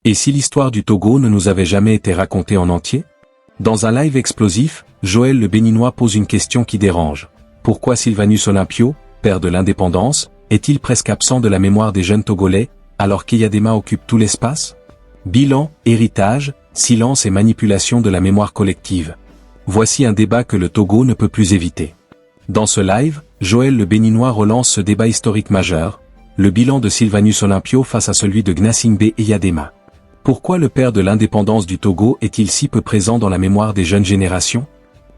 Et si l'histoire du Togo ne nous avait jamais été racontée en entier? Dans un live explosif, Joël le Béninois pose une question qui dérange. Pourquoi Sylvanus Olympio, père de l'indépendance, est-il presque absent de la mémoire des jeunes Togolais, alors qu'Eyadema occupe tout l'espace? Bilan, héritage, silence et manipulation de la mémoire collective. Voici un débat que le Togo ne peut plus éviter. Dans ce live, Joël le Béninois relance ce débat historique majeur, le bilan de Sylvanus Olympio face à celui de Gnassingbé Eyadema. Pourquoi le père de l'indépendance du Togo est-il si peu présent dans la mémoire des jeunes générations?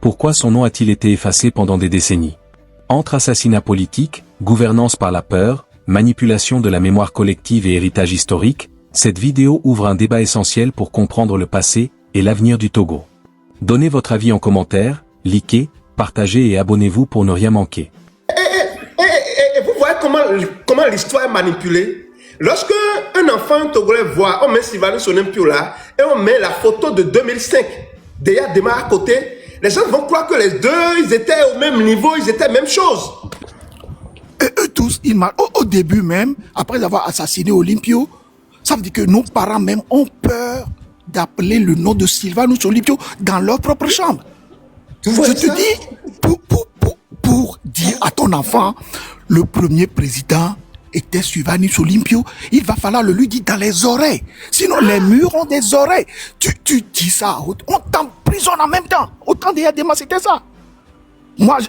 Pourquoi son nom a-t-il été effacé pendant des décennies? Entre assassinat politique, gouvernance par la peur, manipulation de la mémoire collective et héritage historique, cette vidéo ouvre un débat essentiel pour comprendre le passé et l'avenir du Togo. Donnez votre avis en commentaire, likez, partagez et abonnez-vous pour ne rien manquer. Et vous voyez comment l'histoire est manipulée? Lorsque un enfant togolais voit, on met Sylvanus Olympio là, et on met la photo de 2005 d'Eyadema à côté, les gens vont croire que les deux, ils étaient au même niveau, ils étaient la même chose. Et eux tous, au début même, après avoir assassiné Olympio, ça veut dire que nos parents même ont peur d'appeler le nom de Sylvanus Olympio dans leur propre chambre. Je te dis, pour dire à ton enfant, le premier président était Sylvanus Olympio, il va falloir le lui dire dans les oreilles. Sinon, les murs ont des oreilles. Tu dis ça, on t'emprisonne en même temps. Autant d'Eyadema, c'était ça. Moi,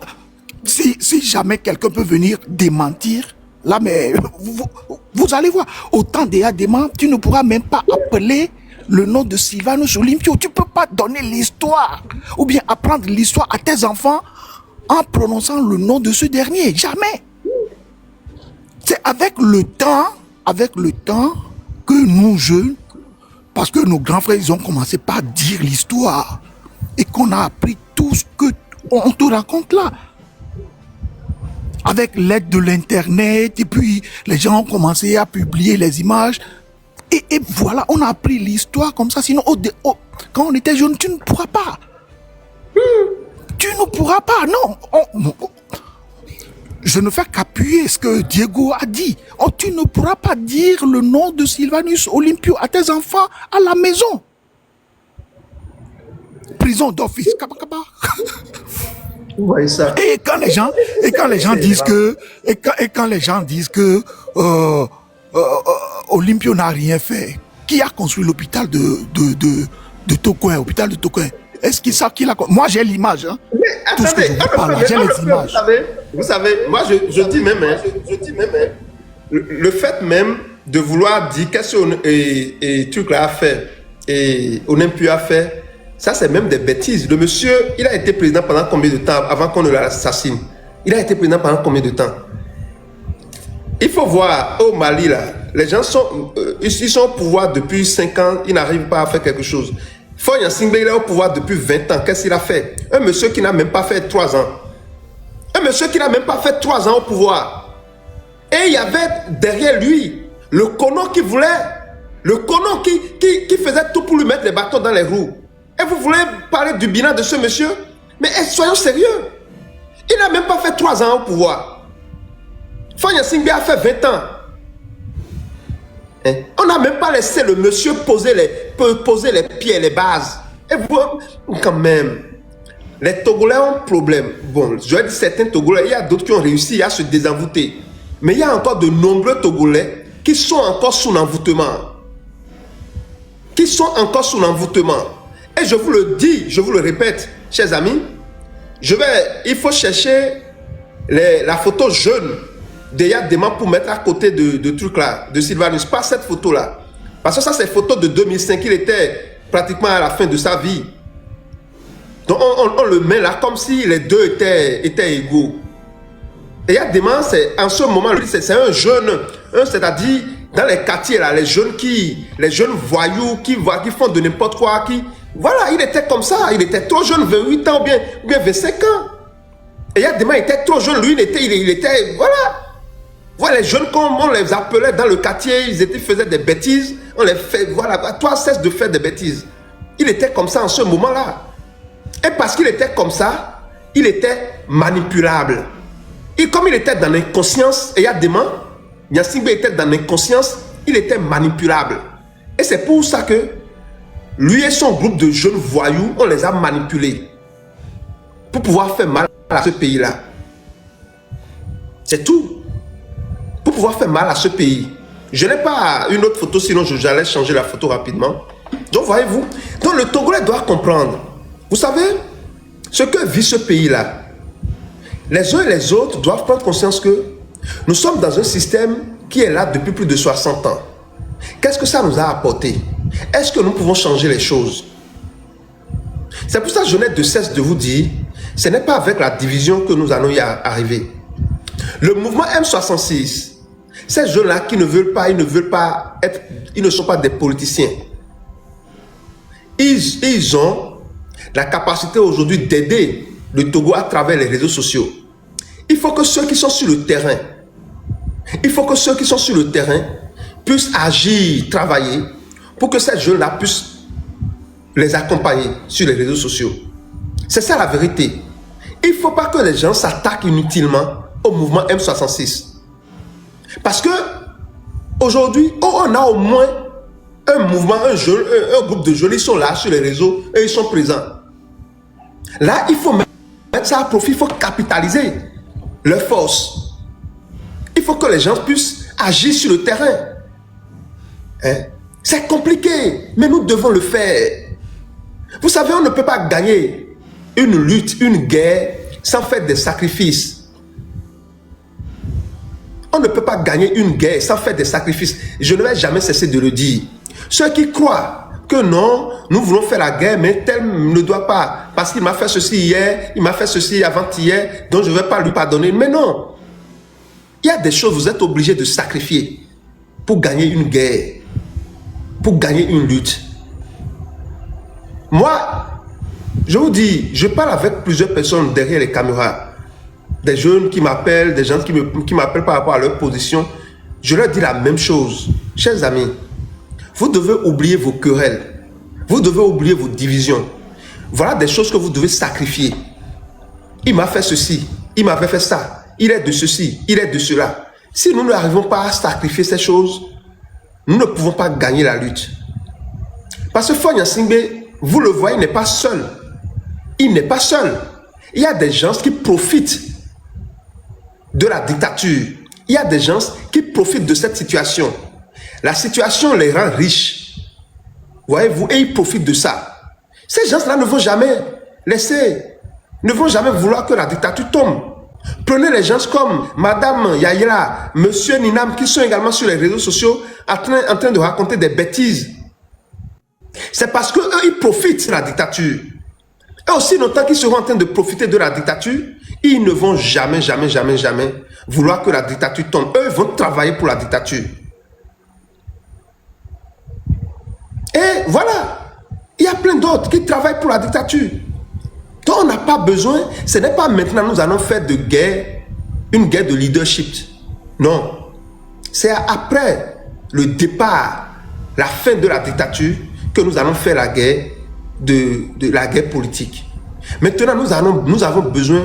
si jamais quelqu'un peut venir démentir, là, mais vous allez voir, autant d'Eyadema, tu ne pourras même pas appeler le nom de Sylvanus Olympio. Tu ne peux pas donner l'histoire ou bien apprendre l'histoire à tes enfants en prononçant le nom de ce dernier. Jamais. C'est avec le temps que nous jeunes, parce que nos grands frères, ils ont commencé par dire l'histoire et qu'on a appris tout ce qu'on te raconte là. Avec l'aide de l'internet, et puis les gens ont commencé à publier les images. Et voilà, on a appris l'histoire comme ça. Sinon, quand on était jeune, tu ne pourras pas. Tu ne pourras pas, non. Je ne fais qu'appuyer ce que Diego a dit. Tu ne pourras pas dire le nom de Sylvanus Olympio à tes enfants à la maison. Prison d'office. Vous voyez ça? Et quand les gens disent que Olympio n'a rien fait, qui a construit l'hôpital de Tokoin, l'hôpital de Tokoin? Est-ce qu'ils savent qu'il a... Moi, j'ai l'image. Hein. Mais tout ce que je vous parle, j'ai les images. Vous savez, moi, je dis même, le fait même de vouloir dire qu'est-ce que truc là a fait, et Olympio a fait, ça, c'est même des bêtises. Le monsieur, il a été président pendant combien de temps avant qu'on ne l'assassine? Il a été président pendant combien de temps? Il faut voir, au Mali, là, les gens ils sont au pouvoir depuis 5 ans, ils n'arrivent pas à faire quelque chose. Faure Gnassingbé, il est au pouvoir depuis 20 ans. Qu'est-ce qu'il a fait? Un monsieur qui n'a même pas fait 3 ans. Un monsieur qui n'a même pas fait 3 ans au pouvoir. Et il y avait derrière lui le colon qui voulait, le colon qui faisait tout pour lui mettre les bâtons dans les roues. Et vous voulez parler du bilan de ce monsieur? Mais soyons sérieux. Il n'a même pas fait 3 ans au pouvoir. Faure Gnassingbé a fait 20 ans. On n'a même pas laissé le monsieur poser les pieds, les bases. Et vous, quand même, les Togolais ont un problème. Bon, je vais dire certains Togolais, il y a d'autres qui ont réussi à se désenvoûter. Mais il y a encore de nombreux Togolais qui sont encore sous l'envoûtement. Et je vous le dis, je vous le répète, chers amis, il faut chercher la photo jeune d'Eyadema pour mettre à côté de trucs là, de Sylvanus, pas cette photo là. Parce que ça, c'est photo de 2005, il était pratiquement à la fin de sa vie. Donc on le met là comme si les deux étaient égaux. Eyadema, en ce moment, c'est un jeune, c'est-à-dire dans les quartiers là, les jeunes voyous qui font de n'importe quoi, voilà, il était comme ça, il était trop jeune, 28 ans ou bien 25 ans. Eyadema était trop jeune, lui, il était, voilà. Voilà, les jeunes, comme on les appelait dans le quartier, ils faisaient des bêtises, on les fait, voilà, toi cesse de faire des bêtises. Il était comme ça en ce moment-là. Et parce qu'il était comme ça, il était manipulable. Et comme il était dans l'inconscience, Eyadema, Gnassingbé était dans l'inconscience, il était manipulable. Et c'est pour ça que lui et son groupe de jeunes voyous, on les a manipulés pour pouvoir faire mal à ce pays-là. C'est tout. Pour pouvoir faire mal à ce pays. Je n'ai pas une autre photo, sinon j'allais changer la photo rapidement. Donc voyez-vous, donc le Togolais doit comprendre. Vous savez, ce que vit ce pays-là, les uns et les autres doivent prendre conscience que nous sommes dans un système qui est là depuis plus de 60 ans. Qu'est-ce que ça nous a apporté? Est-ce que nous pouvons changer les choses? C'est pour ça que je n'ai de cesse de vous dire, ce n'est pas avec la division que nous allons y arriver. Le mouvement M66, ces jeunes-là qui ne veulent pas être, ils ne sont pas des politiciens. Ils ont la capacité aujourd'hui d'aider le Togo à travers les réseaux sociaux. Il faut que ceux qui sont sur le terrain, puissent agir, travailler pour que ces jeunes-là puissent les accompagner sur les réseaux sociaux. C'est ça la vérité. Il ne faut pas que les gens s'attaquent inutilement au mouvement M66. Parce que aujourd'hui, on a au moins un mouvement, un groupe de jeunes, ils sont là sur les réseaux et ils sont présents. Là, il faut mettre ça à profit, il faut capitaliser leur force. Il faut que les gens puissent agir sur le terrain. Hein? C'est compliqué, mais nous devons le faire. Vous savez, on ne peut pas gagner une lutte, une guerre sans faire des sacrifices. On ne peut pas gagner une guerre sans faire des sacrifices. Je ne vais jamais cesser de le dire. Ceux qui croient que non, nous voulons faire la guerre, mais tel ne doit pas, parce qu'il m'a fait ceci hier, il m'a fait ceci avant-hier, donc je ne vais pas lui pardonner. Mais non, il y a des choses que vous êtes obligés de sacrifier pour gagner une guerre, pour gagner une lutte. Moi, je vous dis, je parle avec plusieurs personnes derrière les caméras, des jeunes qui m'appellent, des gens qui m'appellent par rapport à leur position. Je leur dis la même chose. Chers amis, vous devez oublier vos querelles. Vous devez oublier vos divisions. Voilà des choses que vous devez sacrifier. Il m'a fait ceci, il m'avait fait ça, il est de ceci, il est de cela. Si nous n'arrivons pas à sacrifier ces choses, nous ne pouvons pas gagner la lutte. Parce que Faure Gnassingbé, vous le voyez, il n'est pas seul. Il n'est pas seul. Il y a des gens qui profitent de la dictature. Il y a des gens qui profitent de cette situation. La situation les rend riches. Voyez-vous, et ils profitent de ça. Ces gens-là ne vont jamais ne vont jamais vouloir que la dictature tombe. Prenez les gens comme Madame Yahya, Monsieur Ninam, qui sont également sur les réseaux sociaux en train de raconter des bêtises. C'est parce qu'eux, ils profitent de la dictature. Et aussi longtemps qu'ils seront en train de profiter de la dictature, ils ne vont jamais vouloir que la dictature tombe. Eux vont travailler pour la dictature. Et voilà, il y a plein d'autres qui travaillent pour la dictature. Donc on n'a pas besoin, ce n'est pas maintenant nous allons faire de guerre, une guerre de leadership. Non, c'est après le départ, la fin de la dictature, que nous allons faire la guerre de la guerre politique. Maintenant, nous avons besoin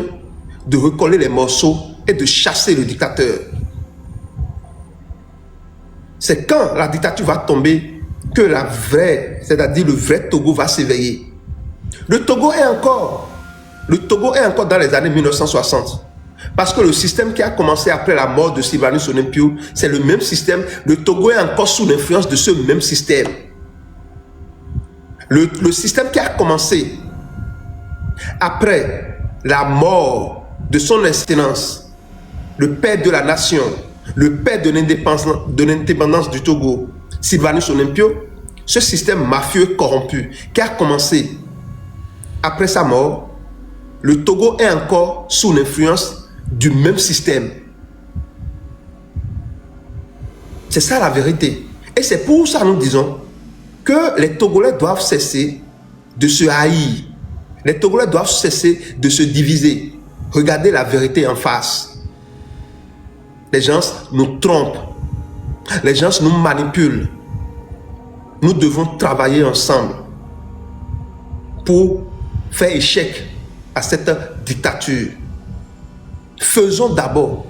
de recoller les morceaux et de chasser le dictateur. C'est quand la dictature va tomber que la vraie, c'est-à-dire le vrai Togo va s'éveiller. Le Togo est encore dans les années 1960. Parce que le système qui a commencé après la mort de Sylvanus Olympio, c'est le même système. Le Togo est encore sous l'influence de ce même système. Le système qui a commencé après la mort de son excellence, le père de la nation, le père de l'indépendance du Togo, Sylvanus Olympio, ce système mafieux corrompu qui a commencé après sa mort, le Togo est encore sous l'influence du même système. C'est ça la vérité. Et c'est pour ça que nous disons que les Togolais doivent cesser de se haïr. Les Togolais doivent cesser de se diviser. Regardez la vérité en face. Les gens nous trompent. Les gens nous manipulent. Nous devons travailler ensemble pour faire échec à cette dictature. Faisons d'abord,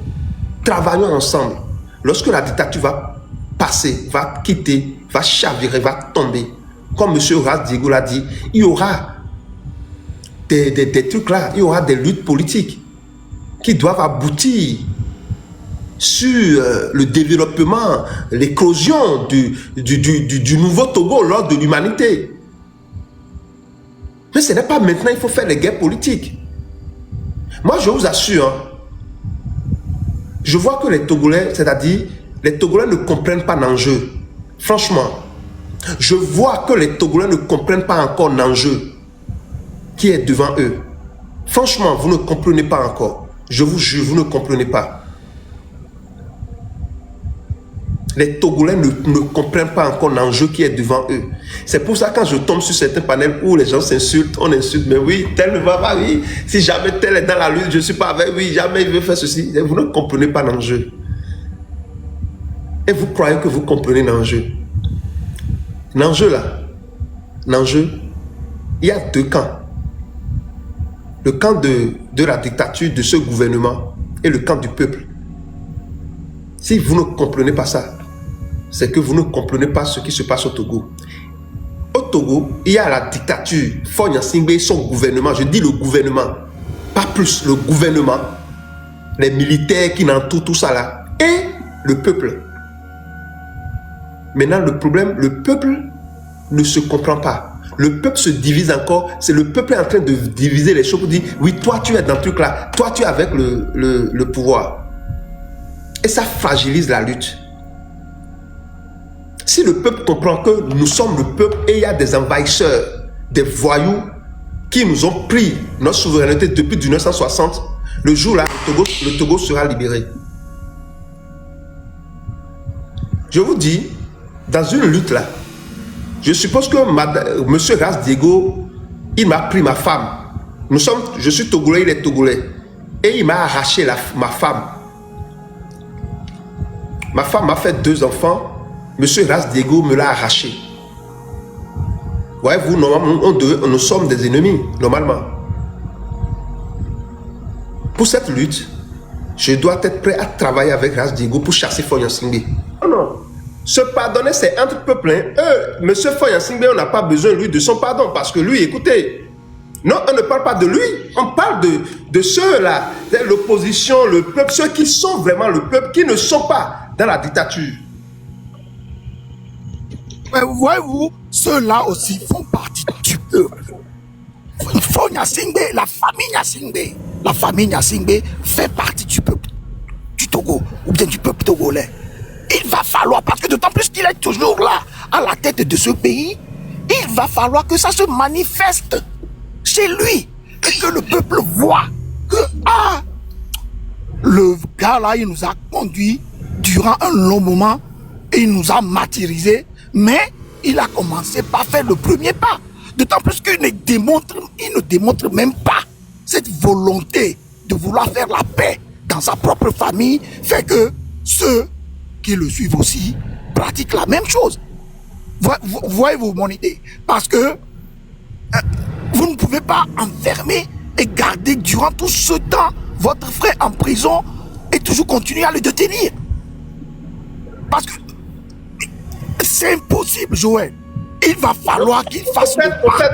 travaillons ensemble. Lorsque la dictature va passer, va quitter, va chavirer, va tomber. Comme M. Ras Diego l'a dit, il y aura des trucs là, il y aura des luttes politiques qui doivent aboutir sur le développement, l'éclosion du nouveau Togo lors de l'humanité. Mais ce n'est pas maintenant, il faut faire les guerres politiques. Moi, je vous assure, hein, je vois que les Togolais, c'est-à-dire, les Togolais ne comprennent pas l'enjeu. Franchement, je vois que les Togolais ne comprennent pas encore l'enjeu qui est devant eux. Franchement, vous ne comprenez pas encore. Je vous jure, vous ne comprenez pas. Les Togolais ne comprennent pas encore l'enjeu qui est devant eux. C'est pour ça que quand je tombe sur certains panels où les gens s'insultent, on insulte, mais oui, tel ne va pas, oui. Si jamais tel est dans la lutte, je ne suis pas avec, oui, jamais il veut faire ceci. Et vous ne comprenez pas l'enjeu. Et vous croyez que vous comprenez l'enjeu. L'enjeu là, l'enjeu, il y a deux camps. Le camp de la dictature de ce gouvernement et le camp du peuple. Si vous ne comprenez pas ça, c'est que vous ne comprenez pas ce qui se passe au Togo. Au Togo, il y a la dictature, Faure Gnassingbé et son gouvernement, je dis le gouvernement, pas plus, le gouvernement, les militaires qui n'entourent tout ça là, et le peuple. Maintenant, le problème, le peuple ne se comprend pas. Le peuple se divise encore, c'est le peuple est en train de diviser les choses pour dire, oui, toi tu es dans le truc là, toi tu es avec le pouvoir. Et ça fragilise la lutte. Si le peuple comprend que nous sommes le peuple et il y a des envahisseurs, des voyous qui nous ont pris notre souveraineté depuis 1960, le jour là, le Togo sera libéré. Je vous dis, dans une lutte là, je suppose que M. Ras Diego, il m'a pris ma femme. Je suis Togolais, il est Togolais. Et il m'a arraché ma femme. Ma femme m'a fait 2 enfants. M. Ras Diego me l'a arraché. Voyez-vous, normalement, nous sommes des ennemis, normalement. Pour cette lutte, je dois être prêt à travailler avec Ras Diego pour chasser Faure Gnassingbé. Oh non. Se pardonner, c'est entre peuples. Hein. M. Faure Gnassingbé, on n'a pas besoin, lui, de son pardon. Parce que lui, écoutez, non, on ne parle pas de lui. On parle de ceux-là, l'opposition, le peuple, ceux qui sont vraiment le peuple, qui ne sont pas dans la dictature. Mais voyez-vous, ceux-là aussi font partie du peuple. Faure Gnassingbé, la famille Gnassingbé fait partie du peuple du Togo, ou bien du peuple togolais. Il va falloir, parce que d'autant plus qu'il est toujours là, à la tête de ce pays, il va falloir que ça se manifeste chez lui, et que le peuple voit que, le gars là, il nous a conduit durant un long moment, et il nous a martyrisés, mais il a commencé par faire le premier pas. D'autant plus qu'il ne démontre même pas cette volonté de vouloir faire la paix dans sa propre famille, fait que ceux qui le suivent aussi pratiquent la même chose. Voyez-vous mon idée? Parce que vous ne pouvez pas enfermer et garder durant tout ce temps votre frère en prison et toujours continuer à le détenir. Parce que c'est impossible, Joël. Il va falloir qu'il fasse... En fait,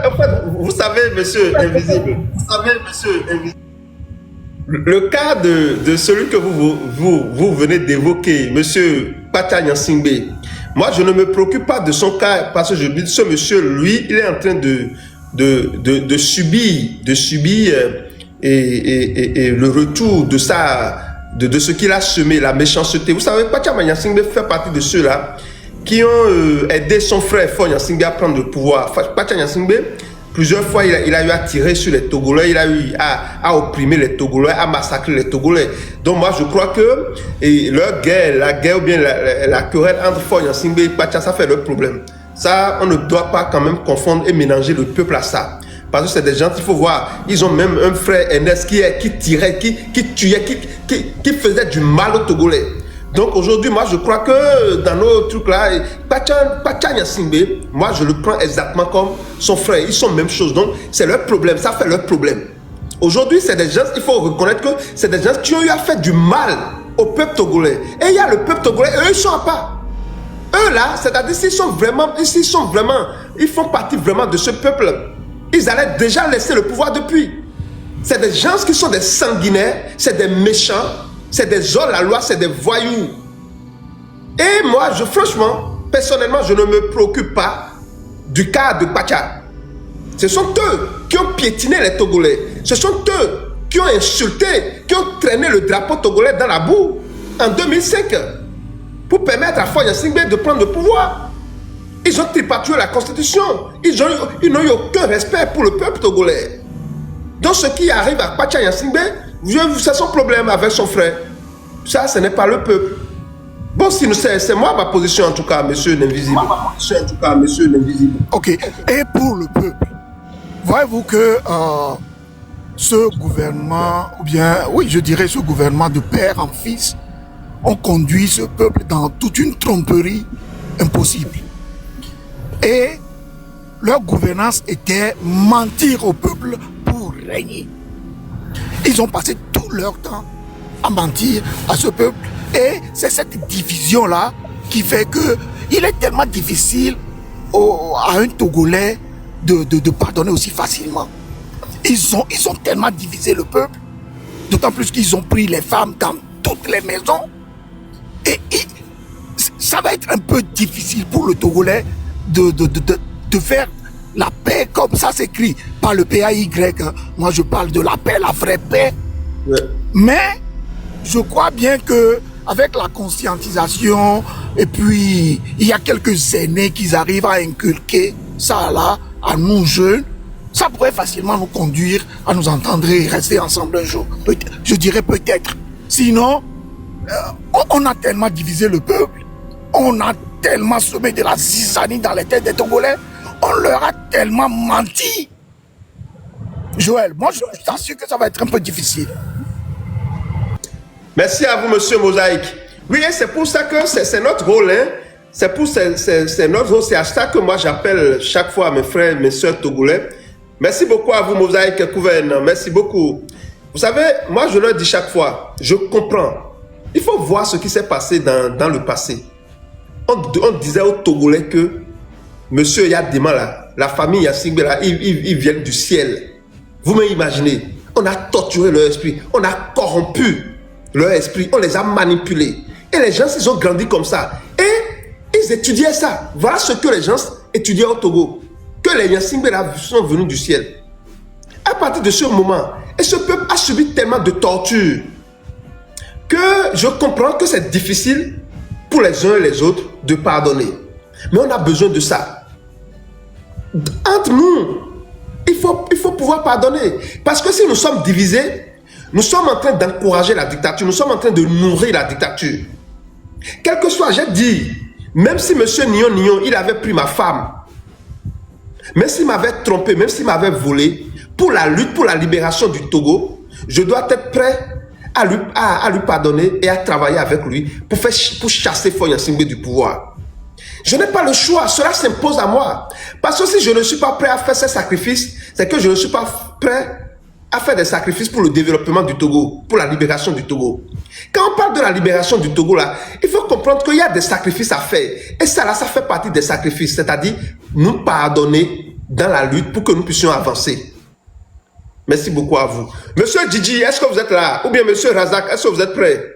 vous savez, monsieur Invisible, le cas de celui que vous venez d'évoquer, monsieur Pacha Gnassingbé, moi je ne me préoccupe pas de son cas parce que je dis ce monsieur, lui, il est en train de subir et le retour de ce qu'il a semé, la méchanceté. Vous savez, Pacha Gnassingbé fait partie de ceux-là qui ont aidé son frère Faure Gnassingbé à prendre le pouvoir. Pacha Gnassingbé, plusieurs fois, il a eu à tirer sur les Togolais, il a eu à opprimer les Togolais, à massacrer les Togolais. Donc moi, je crois que la guerre ou bien la querelle entre Faure Gnassingbé et Pacha, ça fait le problème. Ça, on ne doit pas quand même confondre et mélanger le peuple à ça. Parce que c'est des gens qu'il faut voir. Ils ont même un frère Ernest qui tirait, qui tuait, qui faisait du mal aux Togolais. Donc aujourd'hui, moi je crois que dans nos trucs là, Pacha Gnassingbé, moi je le prends exactement comme son frère. Ils sont même chose. Donc c'est leur problème, ça fait leur problème. Aujourd'hui, c'est des gens, il faut reconnaître que c'est des gens qui ont eu à faire du mal au peuple togolais. Et il y a le peuple togolais, eux ils sont à part. Eux là, c'est-à-dire s'ils ils font partie vraiment de ce peuple, ils allaient déjà laisser le pouvoir depuis. C'est des gens qui sont des sanguinaires, c'est des méchants, c'est des hors-la-loi, c'est des voyous. Et moi, franchement, personnellement, je ne me préoccupe pas du cas de Pacha. Ce sont eux qui ont piétiné les Togolais. Ce sont eux qui ont insulté, qui ont traîné le drapeau togolais dans la boue en 2005 pour permettre à Faye Gnassingbé de prendre le pouvoir. Ils ont tripatouillé la constitution. Ils n'ont eu aucun respect pour le peuple togolais. Donc ce qui arrive à Pacha Gnassingbé, c'est son problème avec son frère. Ça, ce n'est pas le peuple. Bon, si c'est moi ma position en tout cas, monsieur l'invisible. Ok. Et pour le peuple, voyez-vous que ce gouvernement, ou bien, oui, je dirais ce gouvernement de père en fils, ont conduit ce peuple dans toute une tromperie impossible. Et leur gouvernance était mentir au peuple pour régner. Ils ont passé tout leur temps à mentir à ce peuple. Et c'est cette division-là qui fait que il est tellement difficile à un Togolais de pardonner aussi facilement. Ils ont tellement divisé le peuple, d'autant plus qu'ils ont pris les femmes dans toutes les maisons. Et ça va être un peu difficile pour le Togolais de faire la paix comme ça s'écrit par le PAY. Moi, je parle de la paix, la vraie paix. Ouais. Mais je crois bien que avec la conscientisation, et puis il y a quelques aînés qui arrivent à inculquer ça là à nous jeunes, ça pourrait facilement nous conduire à nous entendre et rester ensemble un jour. Je dirais peut-être. Sinon, on a tellement divisé le peuple, on a tellement semé de la zizanie dans les têtes des Togolais, on leur a tellement menti. Joël, moi je t'assure que ça va être un peu difficile. Merci à vous, monsieur Mosaïque. Oui, c'est pour ça que c'est notre rôle. Hein. C'est notre rôle. C'est à ça que moi j'appelle chaque fois mes frères, mes soeurs togolais. Merci beaucoup à vous, Mosaïque Couven. Merci beaucoup. Vous savez, moi je leur dis chaque fois, je comprends. Il faut voir ce qui s'est passé dans le passé. On disait aux Togolais que monsieur Yadima, là, la famille Gnassingbé, là, ils viennent du ciel. Vous m'imaginez, on a torturé leur esprit, on a corrompu leur esprit, on les a manipulés. Et les gens, ils ont grandi comme ça. Et ils étudiaient ça. Voilà ce que les gens étudiaient au Togo. Que les Gnassingbé sont venus du ciel. À partir de ce moment, et ce peuple a subi tellement de tortures que je comprends que c'est difficile pour les uns et les autres de pardonner. Mais on a besoin de ça. Entre nous, il faut pouvoir pardonner. Parce que si nous sommes divisés, nous sommes en train d'encourager la dictature, nous sommes en train de nourrir la dictature. Quel que soit, j'ai dit, même si M. Nyon, il avait pris ma femme, même s'il m'avait trompé, même s'il m'avait volé, pour la lutte, pour la libération du Togo, je dois être prêt à lui pardonner et à travailler avec lui pour chasser Faye Gnassingbé du pouvoir. Je n'ai pas le choix, cela s'impose à moi. Parce que si je ne suis pas prêt à faire ces sacrifices, c'est que je ne suis pas prêt à faire des sacrifices pour le développement du Togo, pour la libération du Togo. Quand on parle de la libération du Togo, là, il faut comprendre qu'il y a des sacrifices à faire. Et ça, là, ça fait partie des sacrifices, c'est-à-dire nous pardonner dans la lutte pour que nous puissions avancer. Merci beaucoup à vous. Monsieur Djidji, est-ce que vous êtes là? Ou bien Monsieur Razak, est-ce que vous êtes prêt?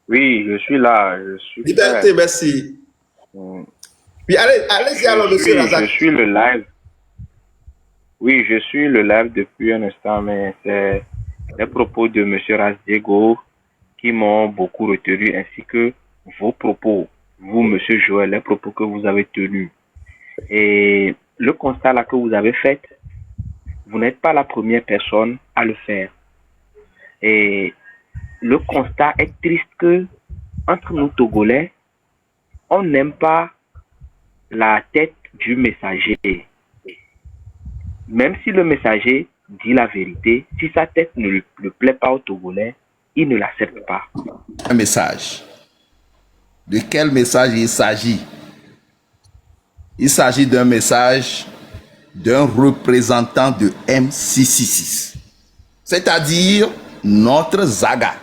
Oui, je suis là. Je suis Liberté, prêt. Merci. Oui, allez-y alors, Monsieur Razak. Je suis le live. Oui, je suis le live depuis un instant, mais c'est les propos de M. Razdiego qui m'ont beaucoup retenu, ainsi que vos propos, vous, M. Joël, les propos que vous avez tenus. Et le constat là que vous avez fait, vous n'êtes pas la première personne à le faire. Et le constat est triste que, entre nous Togolais, on n'aime pas la tête du messager. Même si le messager dit la vérité, si sa tête ne lui plaît pas au Togolais, il ne l'accepte pas. Un message. De quel message il s'agit? Il s'agit d'un message d'un représentant de M666, c'est-à-dire notre Zaga.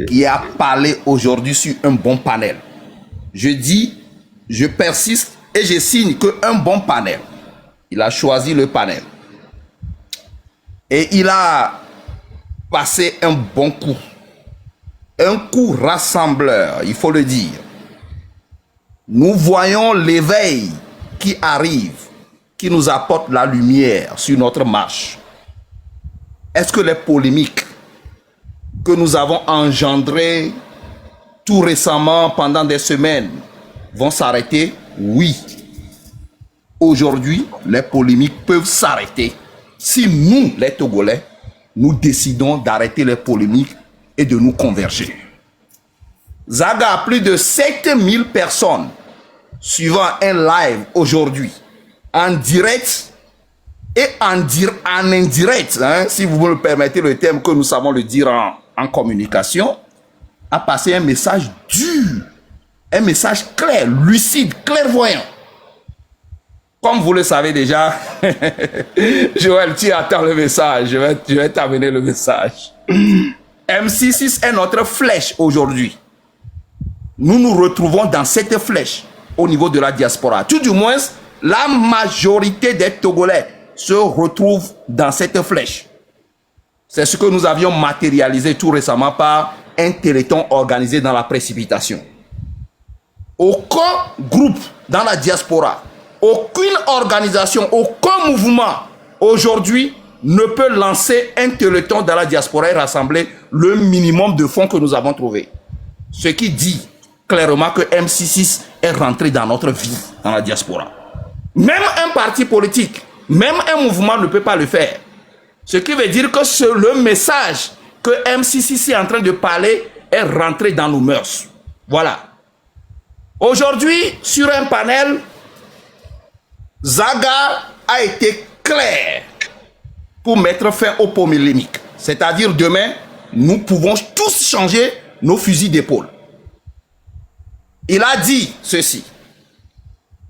qui a parlé aujourd'hui sur un bon panel. Je dis, je persiste et je signe qu'un bon panel. Il a choisi le panel. Et il a passé un bon coup. Un coup rassembleur, il faut le dire. Nous voyons l'éveil qui arrive, qui nous apporte la lumière sur notre marche. Est-ce que les polémiques que nous avons engendrées tout récemment pendant des semaines vont s'arrêter? Oui. Aujourd'hui, les polémiques peuvent s'arrêter si nous, les Togolais, nous décidons d'arrêter les polémiques et de nous converger. Zaga a plus de 7000 personnes suivant un live aujourd'hui, en direct et en indirect, hein, si vous me permettez le terme que nous savons le dire en communication, a passé un message dur, un message clair, lucide, clairvoyant. Comme vous le savez déjà, Joël, tu attends le message, je vais t'amener le message. MC6 est notre flèche aujourd'hui. Nous nous retrouvons dans cette flèche au niveau de la diaspora. Tout du moins, la majorité des Togolais se retrouvent dans cette flèche. C'est ce que nous avions matérialisé tout récemment par un téléthon organisé dans la précipitation. Aucun groupe dans la diaspora, aucune organisation, aucun mouvement aujourd'hui ne peut lancer un téléthon dans la diaspora et rassembler le minimum de fonds que nous avons trouvé. Ce qui dit clairement que MC6 est rentré dans notre vie, dans la diaspora. Même un parti politique, même un mouvement ne peut pas le faire. Ce qui veut dire que le message que MC6 est en train de parler est rentré dans nos mœurs. Voilà. Aujourd'hui, sur un panel, Zaga a été clair pour mettre fin aux polémiques. C'est-à-dire demain, nous pouvons tous changer nos fusils d'épaule. Il a dit ceci.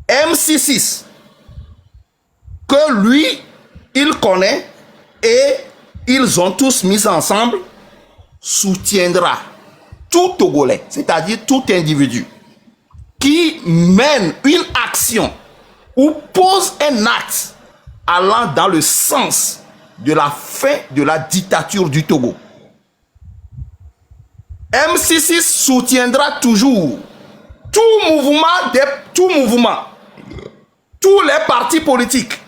MC6, que lui, il connaît et ils ont tous mis ensemble, soutiendra tout Togolais, c'est-à-dire tout individu, qui mène une action ou pose un acte allant dans le sens de la fin de la dictature du Togo. MC6 soutiendra toujours tout mouvement, tous les partis politiques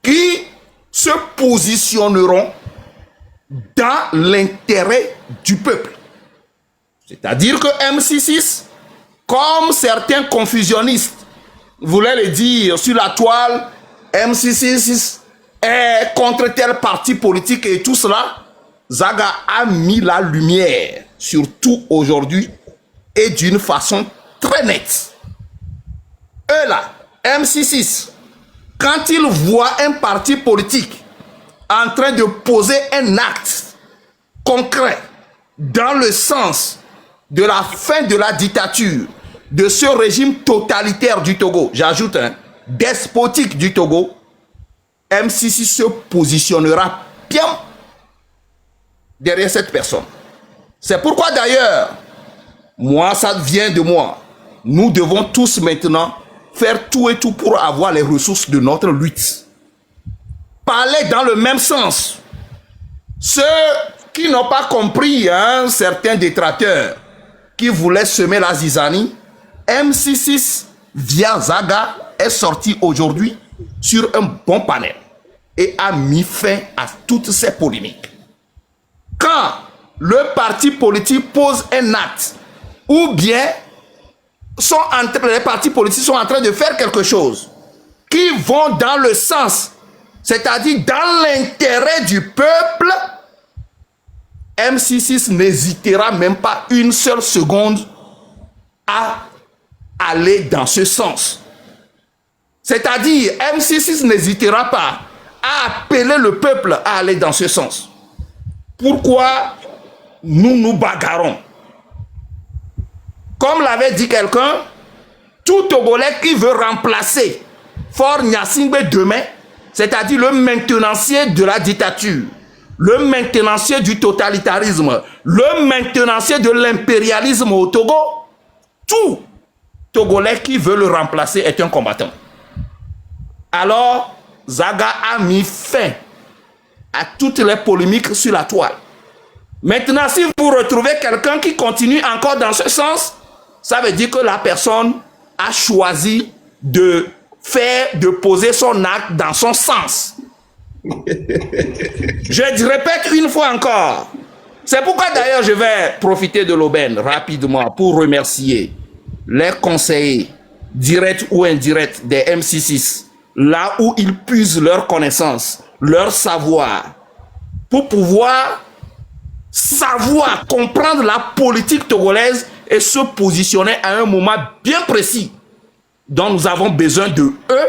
qui se positionneront dans l'intérêt du peuple. C'est-à-dire que MC6, comme certains confusionnistes voulaient le dire sur la toile, MC6 est contre tel parti politique et tout cela, Zaga a mis la lumière sur tout aujourd'hui et d'une façon très nette. Eux là, MC6, quand ils voient un parti politique en train de poser un acte concret dans le sens de la fin de la dictature, de ce régime totalitaire du Togo, j'ajoute despotique du Togo, MC6 se positionnera bien derrière cette personne. C'est pourquoi d'ailleurs, moi ça vient de moi, nous devons tous maintenant faire tout et tout pour avoir les ressources de notre lutte. Parler dans le même sens. Ceux qui n'ont pas compris, certains détracteurs qui voulaient semer la zizanie, MC6 via Zaga est sorti aujourd'hui sur un bon panel et a mis fin à toutes ces polémiques. Quand le parti politique pose un acte ou bien les partis politiques sont en train de faire quelque chose qui vont dans le sens, c'est-à-dire dans l'intérêt du peuple, MC6 n'hésitera même pas une seule seconde à aller dans ce sens. C'est-à-dire, MC6 n'hésitera pas à appeler le peuple à aller dans ce sens. Pourquoi nous nous bagarrons? Comme l'avait dit quelqu'un, tout Togolais qui veut remplacer Faure Gnassingbé demain, c'est-à-dire le maintenancier de la dictature, le maintenancier du totalitarisme, le maintenancier de l'impérialisme au Togo, tout Togolais qui veut le remplacer est un combattant. Alors, Zaga a mis fin à toutes les polémiques sur la toile. Maintenant, si vous retrouvez quelqu'un qui continue encore dans ce sens, ça veut dire que la personne a choisi de poser son acte dans son sens. Je répète une fois encore. C'est pourquoi d'ailleurs je vais profiter de l'aubaine rapidement pour remercier les conseillers, directs ou indirects des MC6, là où ils puisent leur connaissance, leur savoir, pour pouvoir savoir, comprendre la politique togolaise et se positionner à un moment bien précis dont nous avons besoin de eux.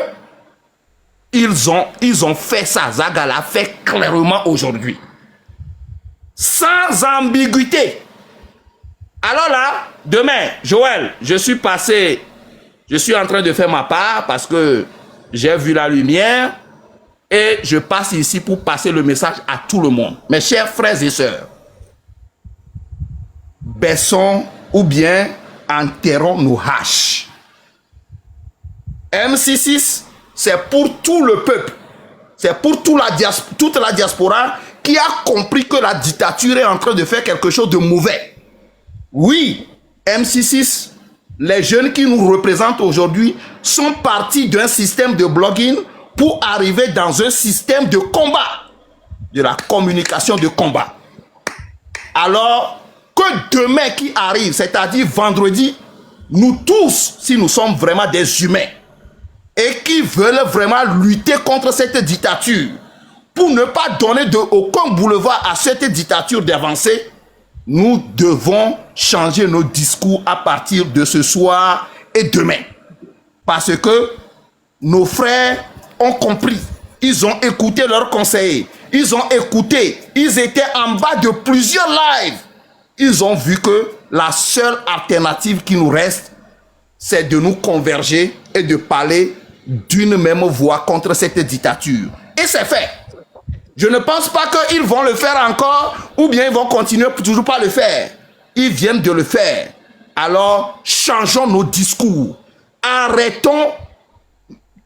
Ils ont fait ça. Zaga l'a fait clairement aujourd'hui. Sans ambiguïté. Alors là, demain, Joël, je suis en train de faire ma part parce que j'ai vu la lumière et je passe ici pour passer le message à tout le monde. Mes chers frères et sœurs, baissons ou bien enterrons nos haches. MC6, c'est pour tout le peuple. C'est pour toute la diaspora qui a compris que la dictature est en train de faire quelque chose de mauvais. Oui, MC6, les jeunes qui nous représentent aujourd'hui sont partis d'un système de blogging pour arriver dans un système de combat, de la communication de combat. Alors que demain qui arrive, c'est-à-dire vendredi, nous tous, si nous sommes vraiment des humains et qui veulent vraiment lutter contre cette dictature, pour ne pas donner aucun boulevard à cette dictature d'avancer, nous devons changer nos discours à partir de ce soir et demain. Parce que nos frères ont compris, ils ont écouté leurs conseillers, ils ont écouté, ils étaient en bas de plusieurs lives. Ils ont vu que la seule alternative qui nous reste, c'est de nous converger et de parler d'une même voix contre cette dictature. Et c'est fait. Je ne pense pas qu'ils vont le faire encore ou bien ils vont continuer pour toujours pas le faire. Ils viennent de le faire. Alors, changeons nos discours. Arrêtons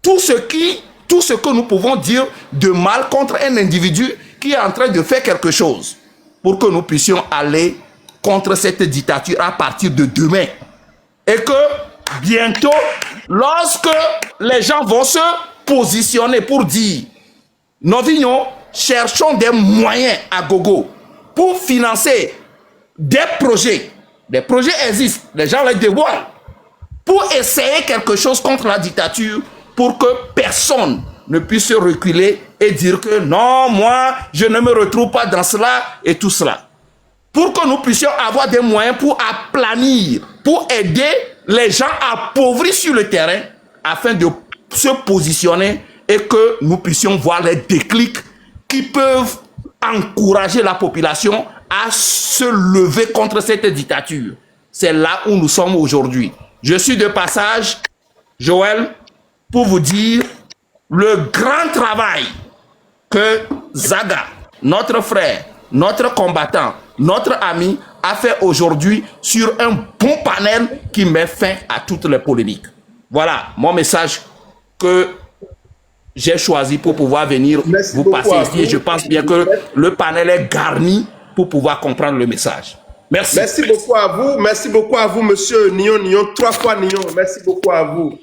tout ce que nous pouvons dire de mal contre un individu qui est en train de faire quelque chose pour que nous puissions aller contre cette dictature à partir de demain. Et que bientôt, lorsque les gens vont se positionner pour dire nos vignons, cherchons des moyens à gogo pour financer des projets. Des projets existent, les gens les dévoilent. Pour essayer quelque chose contre la dictature, pour que personne ne puisse se reculer et dire que non, moi, je ne me retrouve pas dans cela et tout cela. Pour que nous puissions avoir des moyens pour aplanir, pour aider les gens appauvris sur le terrain afin de se positionner et que nous puissions voir les déclics qui peuvent encourager la population à se lever contre cette dictature. C'est là où nous sommes aujourd'hui. Je suis de passage, Joël, pour vous dire le grand travail que Zaga, notre frère, notre combattant, notre ami, a fait aujourd'hui sur un bon panel qui met fin à toutes les polémiques. Voilà mon message que j'ai choisi pour pouvoir venir vous passer ici. Et je pense bien que le panel est garni pour pouvoir comprendre le message. Merci. Merci beaucoup à vous, monsieur Nion, 3 fois Nion. Merci beaucoup à vous.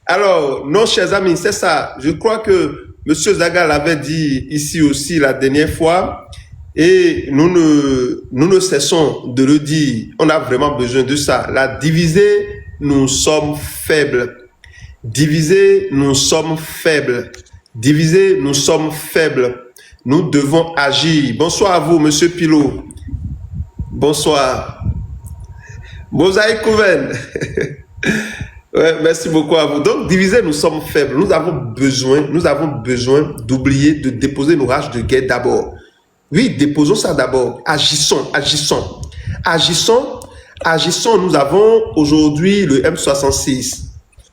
Alors, non, chers amis, c'est ça. Je crois que monsieur Zaga l'avait dit ici aussi la dernière fois. Et nous ne cessons de le dire. On a vraiment besoin de ça. La diviser, nous sommes faibles. Diviser, nous sommes faibles. Diviser, nous sommes faibles. Nous devons agir. Bonsoir à vous, monsieur Pilot. Bonsoir. Mosaïque Couven. Ouais, merci beaucoup à vous. Donc, diviser, nous sommes faibles. Nous avons besoin d'oublier de déposer nos rages de guerre d'abord. Oui, déposons ça d'abord. Agissons. Nous avons aujourd'hui le M66.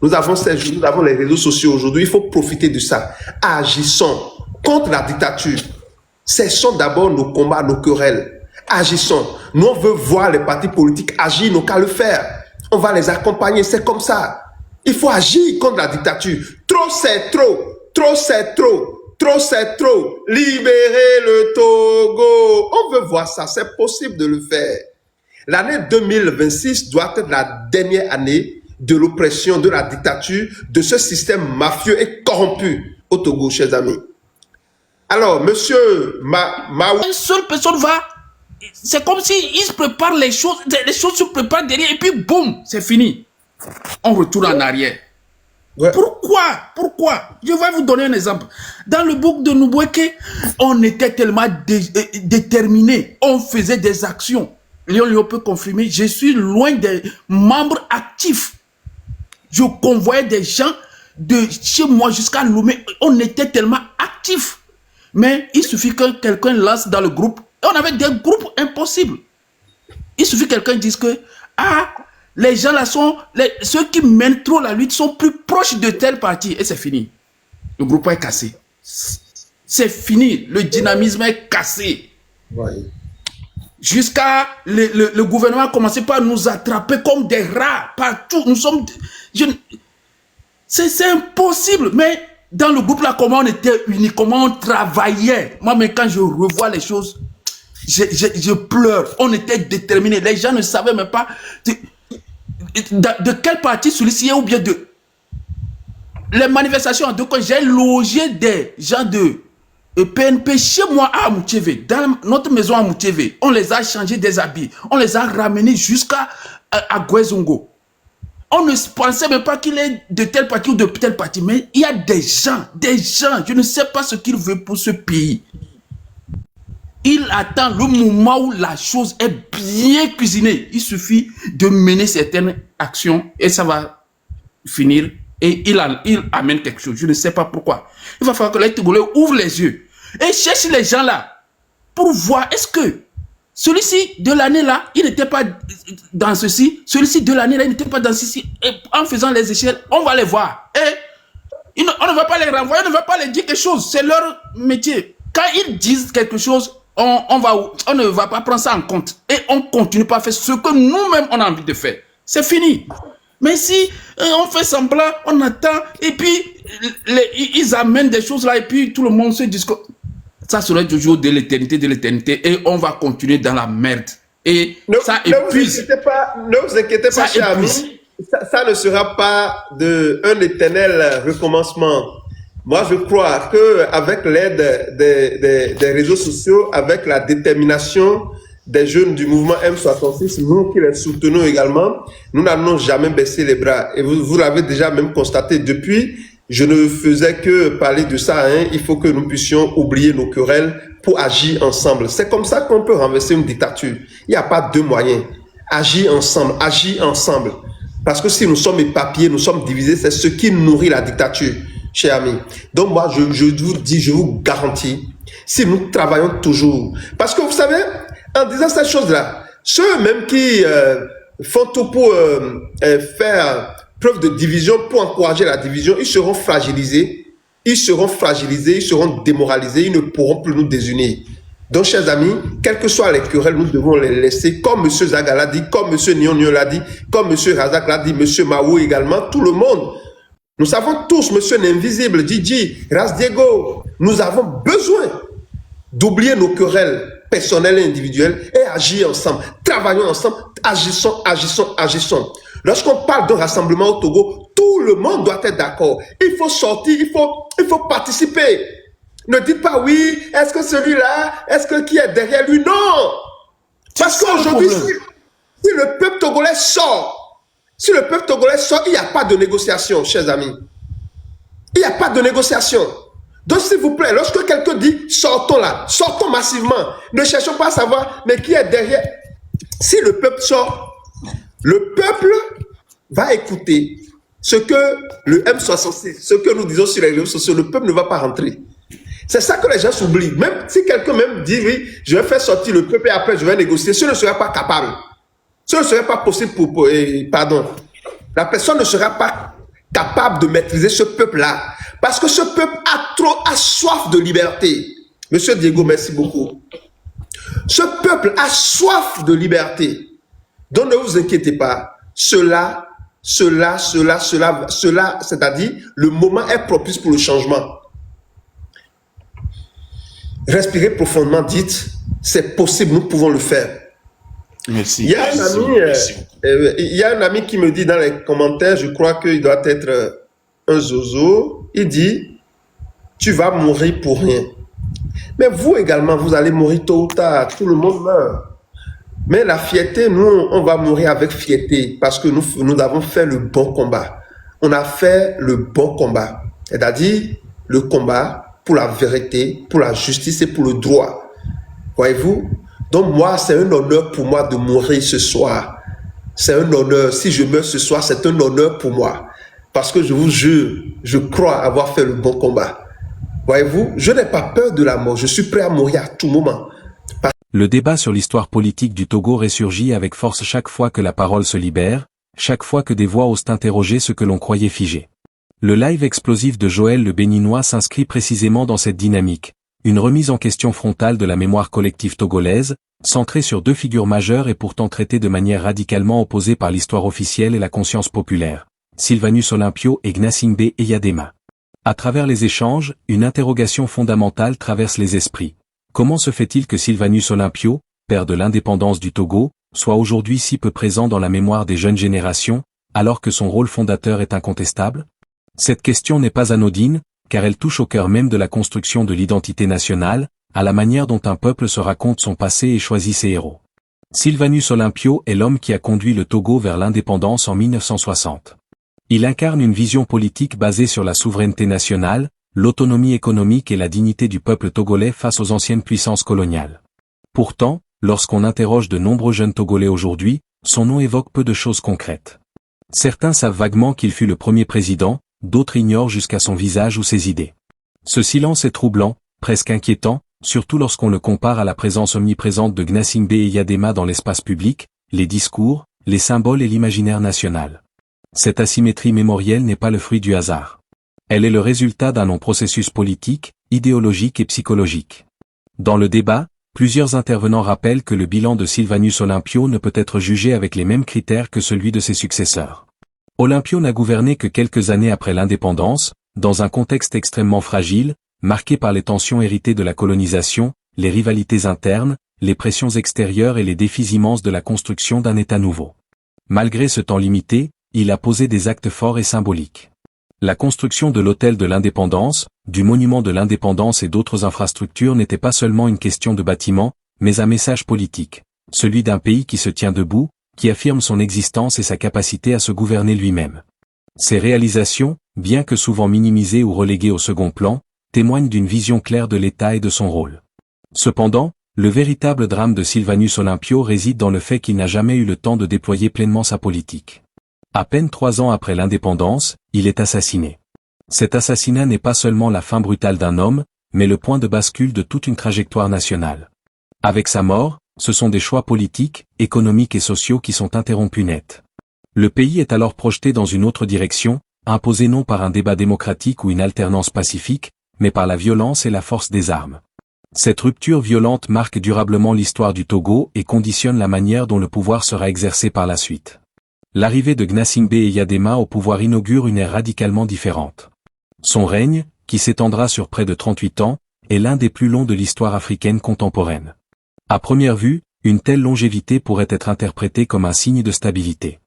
Nous avons les réseaux sociaux aujourd'hui. Il faut profiter de ça. Agissons contre la dictature. Cessons d'abord nos combats, nos querelles. Agissons. Nous, on veut voir les partis politiques agir, nos qu'à le faire. On va les accompagner, c'est comme ça. Il faut agir contre la dictature. Trop, c'est trop. Trop, c'est trop. Trop, c'est trop. Libérez le Togo. On veut voir ça. C'est possible de le faire. L'année 2026 doit être la dernière année de l'oppression, de la dictature, de ce système mafieux et corrompu au Togo, chers amis. Alors, monsieur Une seule personne va... C'est comme s'il se prépare les choses se préparent derrière et puis boum, c'est fini. On retourne en arrière. Ouais. Pourquoi? Je vais vous donner un exemple. Dans le bouc de Nubweke, on était tellement déterminés. On faisait des actions. Léon peut confirmer, je suis loin des membres actifs. Je convoyais des gens de chez moi jusqu'à Lomé. On était tellement actifs. Mais il suffit que quelqu'un lance dans le groupe. On avait des groupes impossibles. Il suffit que quelqu'un dise que les gens là sont... ceux qui mènent trop la lutte sont plus proches de tel parti. Et c'est fini. Le groupe est cassé. C'est fini. Le dynamisme est cassé. Ouais. Jusqu'à... Le gouvernement a commencé par nous attraper comme des rats partout. Nous sommes... C'est impossible. Mais dans le groupe là, comment on était unis, comment on travaillait. Moi, mais quand je revois les choses, je pleure. On était déterminés. Les gens ne savaient même pas de quel parti celui-ci est ou bien de... Les manifestations en deux cas, j'ai logé des gens de PNP chez moi à Moutiévé, dans notre maison à Moutiévé. On les a changés des habits. On les a ramenés jusqu'à Gwezongo. On ne pensait même pas qu'il est de tel parti ou de tel parti. Mais il y a des gens. Je ne sais pas ce qu'il veut pour ce pays. Il attend le moment où la chose est bien cuisinée. Il suffit de mener certaines actions et ça va finir. Et il amène quelque chose. Je ne sais pas pourquoi. Il va falloir que les Togolais ouvrent les yeux et cherchent les gens là pour voir est-ce que celui-ci de l'année là, il n'était pas dans ceci. Celui-ci de l'année là, il n'était pas dans ceci. Et en faisant les échelles, on va les voir. Et on ne va pas les renvoyer, on ne va pas les dire quelque chose. C'est leur métier. Quand ils disent quelque chose, on ne va pas prendre ça en compte. Et on continue pas à faire ce que nous-mêmes on a envie de faire. C'est fini. Mais si on fait semblant, on attend, et puis ils amènent des choses là, et puis tout le monde se dit que ça serait toujours de l'éternité, et on va continuer dans la merde. Et ça épuise. Ne vous inquiétez pas, chers amis. Ça ne sera pas un éternel recommencement. Moi, je crois qu'avec l'aide des réseaux sociaux, avec la détermination des jeunes du mouvement M66, nous qui les soutenons également, nous n'allons jamais baisser les bras. Et vous l'avez déjà même constaté depuis, je ne faisais que parler de ça. Il faut que nous puissions oublier nos querelles pour agir ensemble. C'est comme ça qu'on peut renverser une dictature. Il n'y a pas deux moyens. Agir ensemble, agir ensemble. Parce que si nous sommes éparpillés, nous sommes divisés, c'est ce qui nourrit la dictature, chers amis. Donc moi, je vous dis, je vous garantis, si nous travaillons toujours, parce que vous savez, en disant ces choses-là, ceux-mêmes qui font tout pour faire preuve de division, pour encourager la division, ils seront fragilisés, ils seront démoralisés, ils ne pourront plus nous désunir. Donc, chers amis, quelles que soient les querelles, nous devons les laisser, comme M. Zaga l'a dit, comme M. Nion l'a dit, comme M. Razak l'a dit, M. Mao également, tout le monde. Nous savons tous, M. N'Invisible, Didi, Ras Diego, nous avons besoin d'oublier nos querelles personnelles et individuelles et agir ensemble. Travaillons ensemble, agissons. Lorsqu'on parle d'un rassemblement au Togo, tout le monde doit être d'accord. Il faut sortir, il faut participer. Ne dites pas oui, est-ce que celui-là, est-ce que qui est derrière lui? Non! Parce qu'aujourd'hui, si le peuple togolais sort, il n'y a pas de négociation, chers amis. Il n'y a pas de négociation. Donc, s'il vous plaît, lorsque quelqu'un dit sortons là, sortons massivement, ne cherchons pas à savoir, mais qui est derrière. Si le peuple sort, le peuple va écouter ce que le M66, ce que nous disons sur les réseaux sociaux, le peuple ne va pas rentrer. C'est ça que les gens s'oublient. Même si quelqu'un même dit, oui, je vais faire sortir le peuple et après je vais négocier, ce ne serait pas capable. Ce ne serait pas possible la personne ne sera pas capable de maîtriser ce peuple-là. Parce que ce peuple a soif de liberté. Monsieur Diego, merci beaucoup. Ce peuple a soif de liberté. Donc ne vous inquiétez pas. Cela, c'est-à-dire le moment est propice pour le changement. Respirez profondément, dites, c'est possible, nous pouvons le faire. Merci. Il y a un ami qui me dit dans les commentaires, je crois qu'il doit être un zozo, il dit, tu vas mourir pour rien. Mais vous également, vous allez mourir tôt ou tard, tout le monde meurt. Mais la fierté, nous, on va mourir avec fierté parce que nous avons fait le bon combat. On a fait le bon combat, c'est-à-dire le combat pour la vérité, pour la justice et pour le droit. Voyez-vous? Donc moi, c'est un honneur pour moi de mourir ce soir. C'est un honneur. Si je meurs ce soir, c'est un honneur pour moi. Parce que je vous jure, je crois avoir fait le bon combat. Voyez-vous, je n'ai pas peur de la mort. Je suis prêt à mourir à tout moment. Le débat sur l'histoire politique du Togo ressurgit avec force chaque fois que la parole se libère, chaque fois que des voix osent interroger ce que l'on croyait figé. Le live explosif de Joël le Béninois s'inscrit précisément dans cette dynamique, une remise en question frontale de la mémoire collective togolaise, centrée sur deux figures majeures et pourtant traitées de manière radicalement opposée par l'histoire officielle et la conscience populaire, Sylvanus Olympio et Gnassingbé Eyadema. À travers les échanges, une interrogation fondamentale traverse les esprits. Comment se fait-il que Sylvanus Olympio, père de l'indépendance du Togo, soit aujourd'hui si peu présent dans la mémoire des jeunes générations, alors que son rôle fondateur est incontestable? Cette question n'est pas anodine, car elle touche au cœur même de la construction de l'identité nationale, à la manière dont un peuple se raconte son passé et choisit ses héros. Sylvanus Olympio est l'homme qui a conduit le Togo vers l'indépendance en 1960. Il incarne une vision politique basée sur la souveraineté nationale, l'autonomie économique et la dignité du peuple togolais face aux anciennes puissances coloniales. Pourtant, lorsqu'on interroge de nombreux jeunes Togolais aujourd'hui, son nom évoque peu de choses concrètes. Certains savent vaguement qu'il fut le premier président, d'autres ignorent jusqu'à son visage ou ses idées. Ce silence est troublant, presque inquiétant, surtout lorsqu'on le compare à la présence omniprésente de Gnassingbé Eyadema dans l'espace public, les discours, les symboles et l'imaginaire national. Cette asymétrie mémorielle n'est pas le fruit du hasard. Elle est le résultat d'un long processus politique, idéologique et psychologique. Dans le débat, plusieurs intervenants rappellent que le bilan de Sylvanus Olympio ne peut être jugé avec les mêmes critères que celui de ses successeurs. Olympio n'a gouverné que quelques années après l'indépendance, dans un contexte extrêmement fragile, marqué par les tensions héritées de la colonisation, les rivalités internes, les pressions extérieures et les défis immenses de la construction d'un État nouveau. Malgré ce temps limité, il a posé des actes forts et symboliques. La construction de l'hôtel de l'indépendance, du monument de l'indépendance et d'autres infrastructures n'était pas seulement une question de bâtiment, mais un message politique, celui d'un pays qui se tient debout, qui affirme son existence et sa capacité à se gouverner lui-même. Ces réalisations, bien que souvent minimisées ou reléguées au second plan, témoignent d'une vision claire de l'État et de son rôle. Cependant, le véritable drame de Sylvanus Olympio réside dans le fait qu'il n'a jamais eu le temps de déployer pleinement sa politique. À peine 3 ans après l'indépendance, il est assassiné. Cet assassinat n'est pas seulement la fin brutale d'un homme, mais le point de bascule de toute une trajectoire nationale. Avec sa mort, ce sont des choix politiques, économiques et sociaux qui sont interrompus net. Le pays est alors projeté dans une autre direction, imposé non par un débat démocratique ou une alternance pacifique, mais par la violence et la force des armes. Cette rupture violente marque durablement l'histoire du Togo et conditionne la manière dont le pouvoir sera exercé par la suite. L'arrivée de Gnassingbé Eyadema au pouvoir inaugure une ère radicalement différente. Son règne, qui s'étendra sur près de 38 ans, est l'un des plus longs de l'histoire africaine contemporaine. À première vue, une telle longévité pourrait être interprétée comme un signe de stabilité.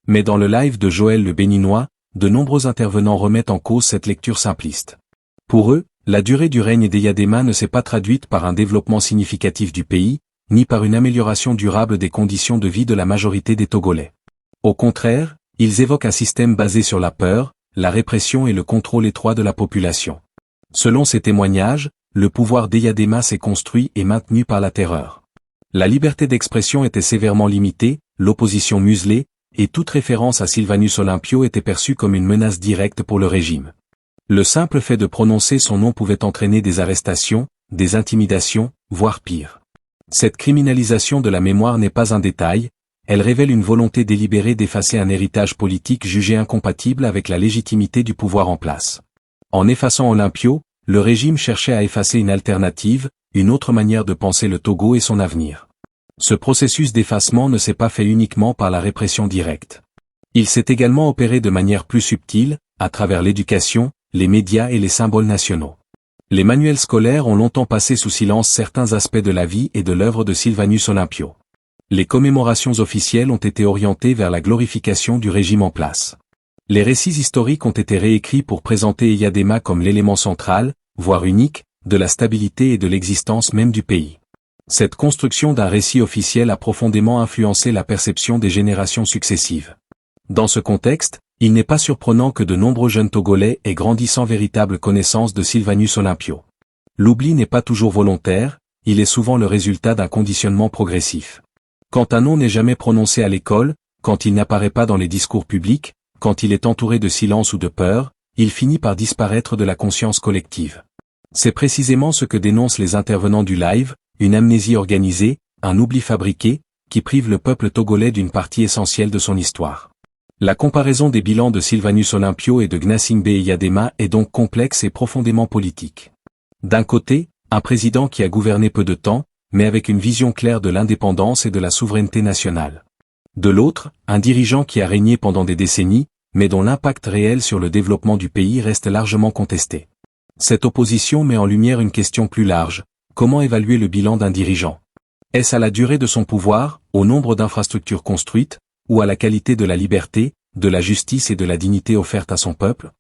Mais dans le live de Joël le Béninois, de nombreux intervenants remettent en cause cette lecture simpliste. Pour eux, la durée du règne d'Eyadema ne s'est pas traduite par un développement significatif du pays, ni par une amélioration durable des conditions de vie de la majorité des Togolais. Au contraire, ils évoquent un système basé sur la peur, la répression et le contrôle étroit de la population. Selon ces témoignages, le pouvoir d'Eyadema s'est construit et maintenu par la terreur. La liberté d'expression était sévèrement limitée, l'opposition muselée, et toute référence à Sylvanus Olympio était perçue comme une menace directe pour le régime. Le simple fait de prononcer son nom pouvait entraîner des arrestations, des intimidations, voire pire. Cette criminalisation de la mémoire n'est pas un détail, elle révèle une volonté délibérée d'effacer un héritage politique jugé incompatible avec la légitimité du pouvoir en place. En effaçant Olympio, Le régime cherchait à effacer une alternative, une autre manière de penser le Togo et son avenir. Ce processus d'effacement ne s'est pas fait uniquement par la répression directe. Il s'est également opéré de manière plus subtile, à travers l'éducation, les médias et les symboles nationaux. Les manuels scolaires ont longtemps passé sous silence certains aspects de la vie et de l'œuvre de Sylvanus Olympio. Les commémorations officielles ont été orientées vers la glorification du régime en place. Les récits historiques ont été réécrits pour présenter Eyadema comme l'élément central, voire unique, de la stabilité et de l'existence même du pays. Cette construction d'un récit officiel a profondément influencé la perception des générations successives. Dans ce contexte, il n'est pas surprenant que de nombreux jeunes Togolais aient grandi sans véritable connaissance de Sylvanus Olympio. L'oubli n'est pas toujours volontaire, il est souvent le résultat d'un conditionnement progressif. Quand un nom n'est jamais prononcé à l'école, quand il n'apparaît pas dans les discours publics, quand il est entouré de silence ou de peur, il finit par disparaître de la conscience collective. C'est précisément ce que dénoncent les intervenants du live, une amnésie organisée, un oubli fabriqué, qui prive le peuple togolais d'une partie essentielle de son histoire. La comparaison des bilans de Sylvanus Olympio et de Gnassingbé Eyadema est donc complexe et profondément politique. D'un côté, un président qui a gouverné peu de temps, mais avec une vision claire de l'indépendance et de la souveraineté nationale. De l'autre, un dirigeant qui a régné pendant des décennies, mais dont l'impact réel sur le développement du pays reste largement contesté. Cette opposition met en lumière une question plus large: comment évaluer le bilan d'un dirigeant? Est-ce à la durée de son pouvoir, au nombre d'infrastructures construites, ou à la qualité de la liberté, de la justice et de la dignité offertes à son peuple?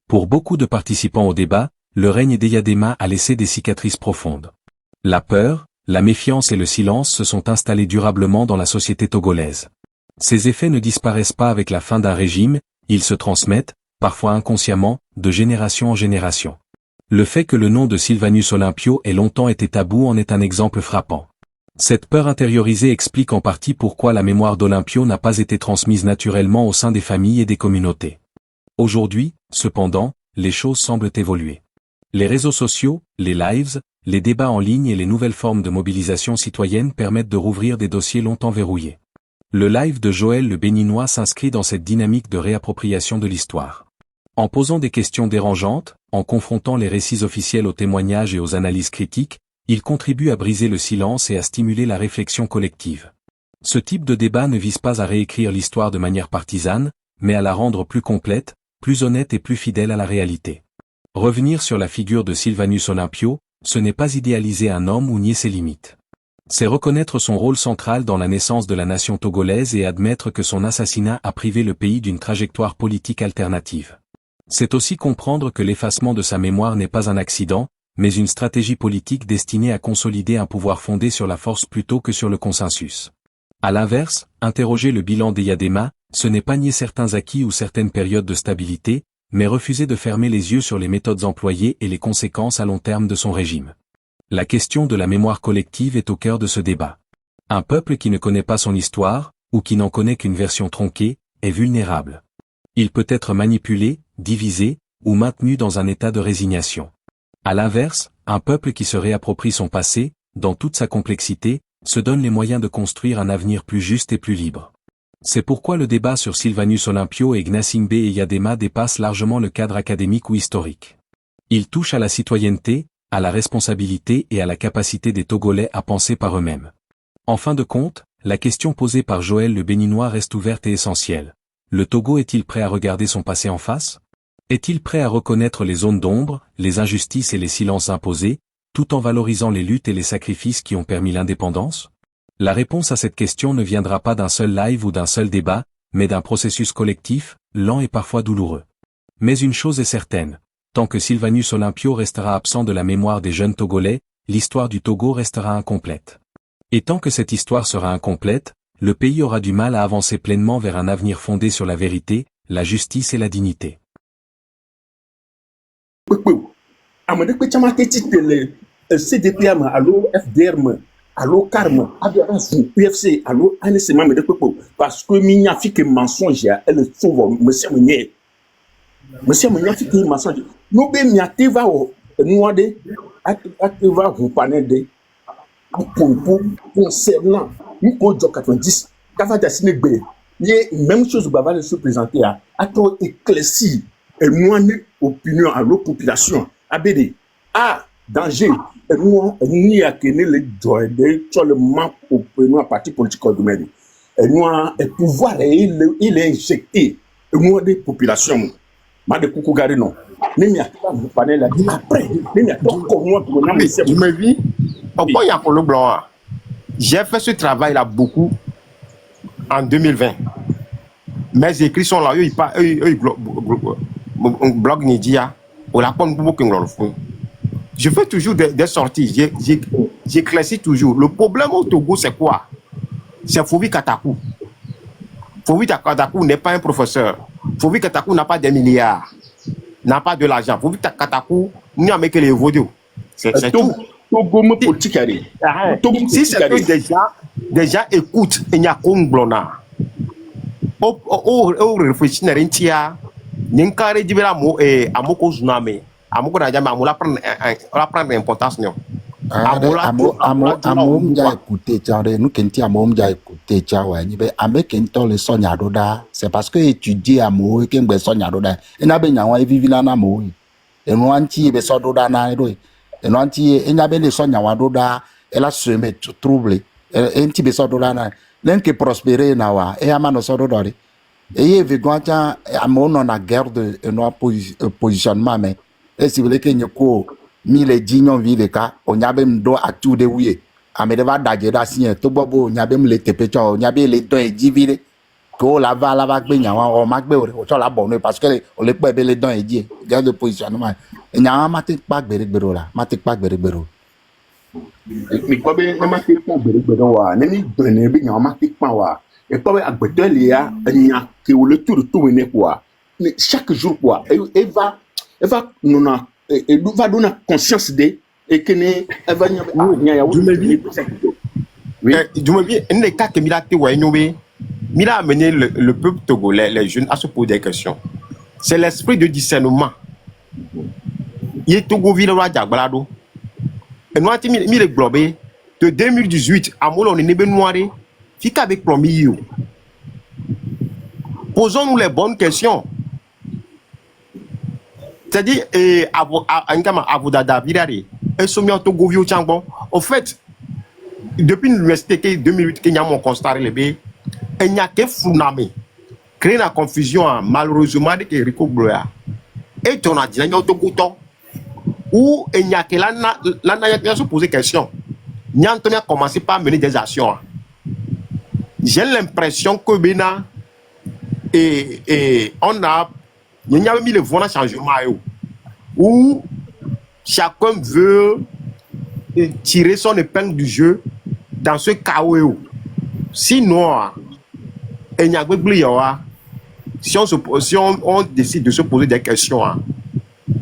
Pour beaucoup de participants au débat, le règne d'Eyadema a laissé des cicatrices profondes. La peur, la méfiance et le silence se sont installés durablement dans la société togolaise. Ces effets ne disparaissent pas avec la fin d'un régime, ils se transmettent, parfois inconsciemment, de génération en génération. Le fait que le nom de Sylvanus Olympio ait longtemps été tabou en est un exemple frappant. Cette peur intériorisée explique en partie pourquoi la mémoire d'Olympio n'a pas été transmise naturellement au sein des familles et des communautés. Aujourd'hui, cependant, les choses semblent évoluer. Les réseaux sociaux, les lives, les débats en ligne et les nouvelles formes de mobilisation citoyenne permettent de rouvrir des dossiers longtemps verrouillés. Le live de Joël le Béninois s'inscrit dans cette dynamique de réappropriation de l'histoire. En posant des questions dérangeantes, en confrontant les récits officiels aux témoignages et aux analyses critiques, il contribue à briser le silence et à stimuler la réflexion collective. Ce type de débat ne vise pas à réécrire l'histoire de manière partisane, mais à la rendre plus complète, plus honnête et plus fidèle à la réalité. Revenir sur la figure de Sylvanus Olympio, ce n'est pas idéaliser un homme ou nier ses limites. C'est reconnaître son rôle central dans la naissance de la nation togolaise et admettre que son assassinat a privé le pays d'une trajectoire politique alternative. C'est aussi comprendre que l'effacement de sa mémoire n'est pas un accident, mais une stratégie politique destinée à consolider un pouvoir fondé sur la force plutôt que sur le consensus. À l'inverse, interroger le bilan d'Eyadema, ce n'est pas nier certains acquis ou certaines périodes de stabilité, mais refuser de fermer les yeux sur les méthodes employées et les conséquences à long terme de son régime. La question de la mémoire collective est au cœur de ce débat. Un peuple qui ne connaît pas son histoire, ou qui n'en connaît qu'une version tronquée, est vulnérable. Il peut être manipulé, divisé, ou maintenu dans un état de résignation. À l'inverse, un peuple qui se réapproprie son passé, dans toute sa complexité, se donne les moyens de construire un avenir plus juste et plus libre. C'est pourquoi le débat sur Sylvanus Olympio et Gnassingbé Eyadema dépasse largement le cadre académique ou historique. Il touche à la citoyenneté, à la responsabilité et à la capacité des Togolais à penser par eux-mêmes. En fin de compte, la question posée par Joël le Béninois reste ouverte et essentielle. Le Togo est-il prêt à regarder son passé en face? Est-il prêt à reconnaître les zones d'ombre, les injustices et les silences imposés, tout en valorisant les luttes et les sacrifices qui ont permis l'indépendance? La réponse à cette question ne viendra pas d'un seul live ou d'un seul débat, mais d'un processus collectif, lent et parfois douloureux. Mais une chose est certaine. Tant que Sylvanus Olympio restera absent de la mémoire des jeunes Togolais, l'histoire du Togo restera incomplète. Et tant que cette histoire sera incomplète, le pays aura du mal à avancer pleinement vers un avenir fondé sur la vérité, la justice et la dignité. CDP allo FDR allo Carme Abdarazu UFC allo ANSM parce que minya fike mensonge elle sauve monsieur fike mensonge no be miateva o nuade ateva vous panede pour concernant nous code 90 Kavada Sinegbe les même chose va se présenter à toi éclairci et moi opinion à l'opinion population ABD Ah, danger. Et nous, ni à kenner les joie de sur le map au nous parti politique du Mali. Et nous, le pouvoir il est injecté. Et nous, des populations. Ma de coucou garé non. Ni mi a pas vous parler là. Après, ni mi a pas comment pour nous. Tu me vis? Pourquoi il y a pour le blanc? J'ai fait ce travail-là beaucoup en 2020. Mes écrits sont là, blog Nidia, ou la pomme beaucoup que je fais toujours des sorties, j'éclaircis toujours. Le problème au Togo, c'est quoi? C'est Fovi Katakou. Fovi Katakou n'est pas un professeur. Fovi Katakou n'a pas des milliards, n'a pas de l'argent. Fovi Katakou n'a pas que les vaudous. C'est tout. Togo politique. Si c'est que des gens écoutent, il y a comme blona. Au réfléchir à l'entia, n'y carré du veramo et à moko tsunami, à moko n'a jamais à prendre importance non. Amom ja écouté tiare nous kenti amom ja écouté tiawa ni be ame kento le sonya doda c'est parce que étudier amo ke ngbe sonya doda e na be nyawa e vivina na mo e no anti be so doda na do e no anti e nya be le sonya wa doda e la se met trouble e nti be so doda na len que prospérer na wa e ama no so doda e ye ve gwacha amo no na guerre de no positionnement mais et si vous voulez que nyoko mi le dignon vi le ka o nyabe mdo atu de wiye amede va daje da sien to bobo nyabe m le tepecho nyabe le don e divile ko la va gbe nyawa o ma gbe o so la bon parce que o le pe be le don e die de positionnement e nyawa ma te pa gbere la ma te pa gbere mi ko be na ma te pa gbere wa ne mi gbene bi nyawa ma te pa wa e ko be agbedo le ya nya ke o le tout ne quoi chaque jour quoi et va nona et nous va donner conscience de et que ne evanya les cas que Mila Mila a amené le peuple togolais, les jeunes, à se poser des questions. C'est l'esprit de discernement. Il est Togo Villa Diagbalado. Et nous avons mis le globé de 2018 à Moulon et Nebenoiré, Fika avec Plomio. Posons-nous les bonnes questions. C'est-à-dire, en fait, depuis l'université 2008, il y a mon constat, il n'y a que Funame, créer la confusion, malheureusement, avec Rico Bloya. Et on a dit, il y a où il n'y a que là, se poser question. Il y a commencé par mener des actions. J'ai l'impression que Bena et on a. Il y a mis le voilà changement où chacun veut tirer son épingle du jeu dans ce chaos. Sinon, il y a si on décide de se poser des questions,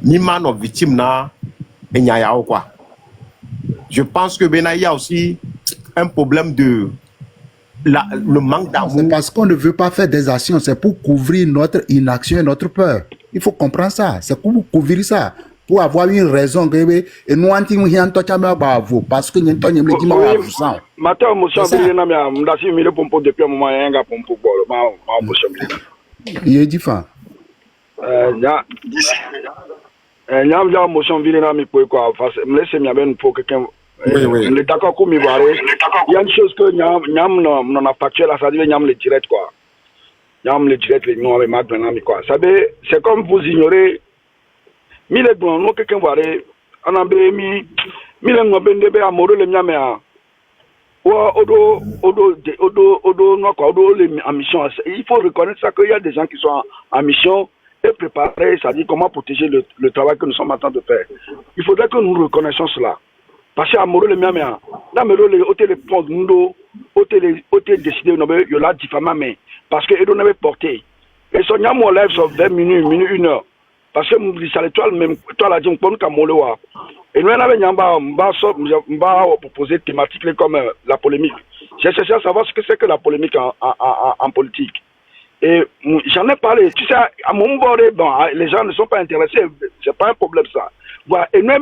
ni man of victime il y a quoi. Je pense que il y a aussi un problème de le manque d'amour. C'est parce qu'on ne veut pas faire des actions, c'est pour couvrir notre inaction et notre peur. Il faut comprendre ça, c'est pour couvrir ça, pour avoir une raison. Et nous, parce que nous avons dit ça. Matin, monsieur, depuis un moment, il est différent. Il y a une motion villénami pour quoi, me laissez bien pour quelqu'un. Le d'accord comme il y a une chose que nous a facturé là, ça dit nous le direct quoi. Nous le direct les nous avec maintenant quoi. C'est comme vous ignorez. Mille bon, nous quelqu'un voir. On a mis mille nous bende be amoureux le miame a. Odo non quoi, odo les en mission. Il faut reconnaître ça qu'il y a des gens qui sont en mission et préparer, ça dit comment protéger le travail que nous sommes en train de faire. Il faudrait que nous reconnaissions cela. Parce que amoureux le miame a. Là mais le hôtel le pont nous hôtel décidé de la diffamation parce que ils n'avaient porté. Et son yam au live sur 20 minutes, 1 heure. Parce que ça l'étoile même toi la dit on peut kamoloa. Et nous avons m'a proposer thématique comme la polémique. J'ai cherché à savoir ce que c'est que la polémique en politique. Et j'en ai parlé, tu sais, à mon bord, bon, les gens ne sont pas intéressés, c'est pas un problème ça. Voilà. Et nous,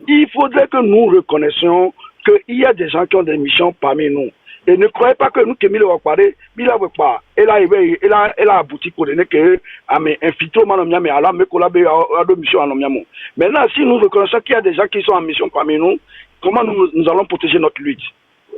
il faudrait que nous reconnaissions qu'il y a des gens qui ont des missions parmi nous. Et ne croyez pas que nous, Kémile Wakpare, il a pas, elle a abouti pour donner que, infiltré au Manomiamé, alors, mais collaborer à deux missions à Nomiamo. Maintenant, si nous reconnaissons qu'il y a des gens qui sont en mission parmi nous, comment nous allons protéger notre lutte?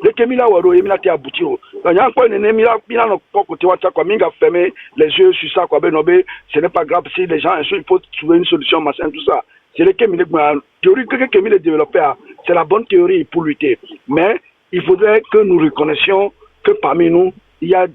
Le Kémila Wado, il a abouti. Il y a encore une ennemi, il a pas côté WhatsApp, quoi, il a fermé les yeux sur ça, quoi, ce n'est pas grave si les gens, il faut trouver une solution, machin, tout ça. C'est le Kémile, la théorie que Kémile développé, c'est la bonne théorie pour lutter. Mais, il faudrait que nous reconnaissions que parmi nous, il y a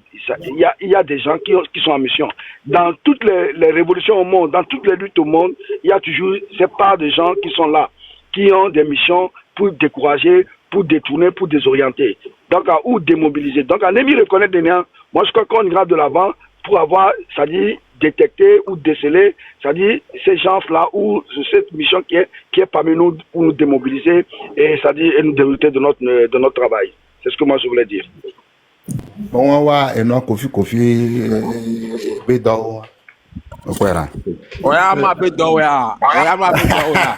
des gens qui sont en mission. Dans toutes les révolutions au monde, dans toutes les luttes au monde, il y a toujours ces parts de gens qui sont là, qui ont des missions pour décourager, pour détourner, pour désorienter, donc ou démobiliser. Donc, en émi reconnaître des liens, moi je crois qu'on ira de l'avant pour avoir, c'est-à-dire détecter ou déceler, c'est-à-dire ces gens-là ou cette mission qui est parmi nous pour nous démobiliser et c'est-à-dire nous dérouter de notre travail. C'est ce que moi je voulais dire. Bon, et non, Kofi, Bédou. Voilà. Oya ma Bédou, oya ma Bédou, oya.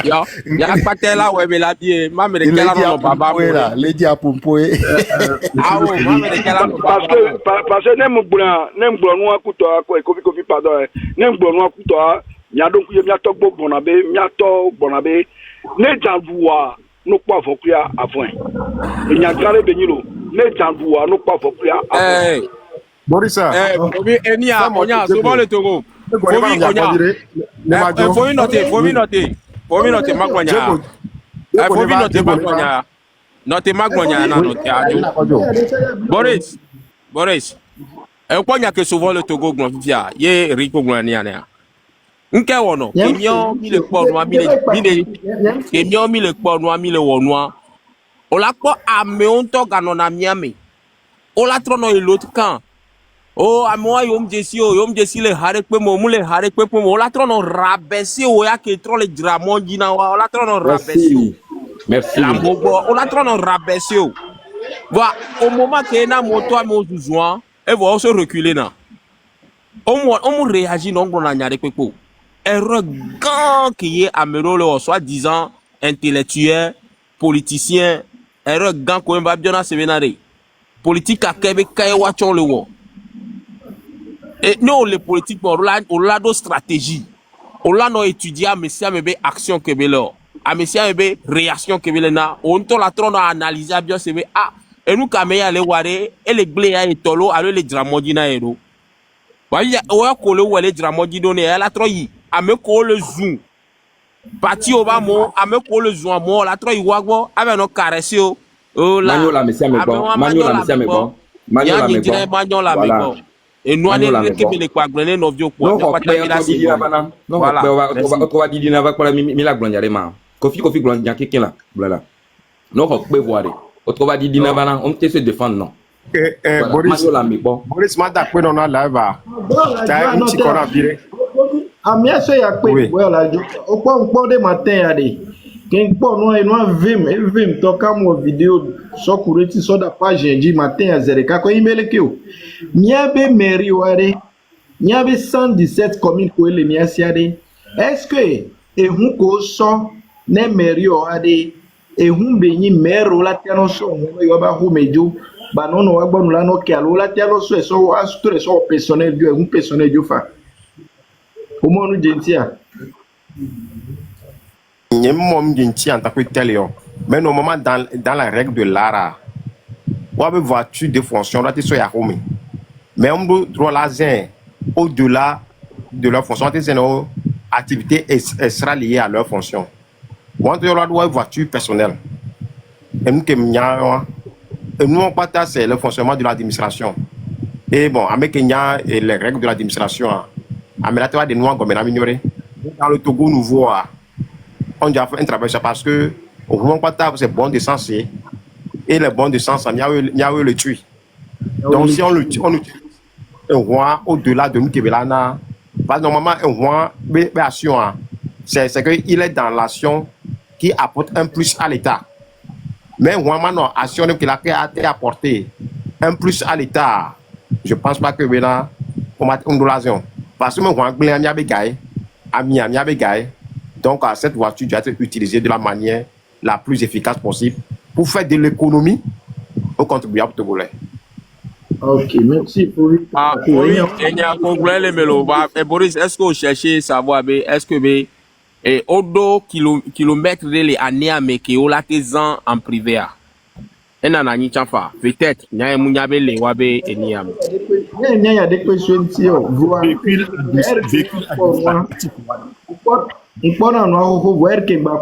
Yo, y'a pas tel là ouais, mais la vie, ma me de quel là baba. Les dia pompoé. Ah oh, ma me de quel là parce que nem blonno akuto ko Kofi pardon. Nem blonno akuto, nya donc ye mia tok bonabe, ne janvuwa no kwa vokuya avant. E nya gare benilo, ne janvuwa no kwa vokuya avant. Borisa. Obi enia onya souvent le Togo. Fomi onya. Fomi noter magwanya. Fomi noter magwanya. Noter magwanya na noter ajo. Boris. E kwa nya que souvent le Togo glonfia, ye Rico glania na. Nke wono, kemio mi le po no kemio mi le po no mi le wonwa. Ola po ame onto ganona miami. Ola trono e l'autre camp. Oh, à moi, yom jesi le harek pe mo le harek pe mo la trono rabesi o ya ke tro le dramon dina wa la trono rabesi. Merci. La bobo, o la trono rabesi o. Voilà, au moment que na moto a mo joint, et va se reculer na. On réagit non on a nyare pe po. Erreur grand qui est amero le soit disant intellectuel, politicien, erreur grand ko mba biona sevenare. Politique a kebe kay wachon le wo. Et nous, les politiques, on a nos stratégies. On a nos étudiants, mais c'est une action que nous avons. Mais c'est une réaction que nous avons. On a analysé bien, c'est ah, et nous, quand même, les waré, et les blés, et tolo, alors les dramodina, et nous. Voyez, on a collé où les dramodina, et la troïe, à me coller le zoom. Parti au bas, à me coller le zoom, moi, la troïe, wagwa, avec nos caresses, oh là. Magnon la messia, mais bon. Magnon la messia, mais bon. Magnon la messia, mais bon. Et nous, on est qui les quoi grenades nos vieux quoi. Non, voilà. On va dire n'avait pas la glondière ma. Kofi glondière qui là. Voilà. Non, on peut voir. On va dire n'avait on peut se défendre non. Boris m'a d'accord dans la live. T'as un petit corps à virer. Ah mais ça y a quoi voilà. Au point de matin allez. Quem pô não vim tocar uma vídeo só curete só da página de matin a zereka com e-mail que eu minha be mairie ware minha be 117 communes com ele minha siade est-ce que e hun ko so ne mairie ware e hun be ni mero la teno so yo ba hu mejo ba no no agbonu la no ke alo la teno so so asture so personnel du un personnel du fa o mo nu gentia Il y a un moment en tant que tel, mais normalement dans la règle de l'art, on a une voiture de fonction, on a des soins. Mais on doit droit laser au-delà de leur fonction, des activités extra liées à leur fonction. On doit une voiture personnelle. Et nous on partage le fonctionnement de l'administration. Et bon, avec les règles de l'administration, avec des noirs comme dans le Togo nouveau. On doit faire un travail parce que au moment où c'est bon de sens et les bons de sens, il y a eu le tuer. Donc si on utilise un roi au-delà de nous qui est là, normalement un roi, c'est qu'il est dans l'action qui apporte un plus à l'État. Mais un roi maintenant action qui a été apporté un plus à l'État. Je ne pense pas que là on doit l'action parce que un roi donc, cette voiture doit être utilisée de la manière la plus efficace possible pour faire de l'économie aux contribuables togolais. Ok, merci pour oui, il y a un congrès, et Boris, est-ce que vous cherchez à savoir, est-ce que et au kilomètres de l'année à Mekeo, là, t'es en privé. Et n'a ni chafa, peut-être, il y a un mouniabe, les wabe, et ni am. Il y a des questions, véhicule administratif. Il faut voir que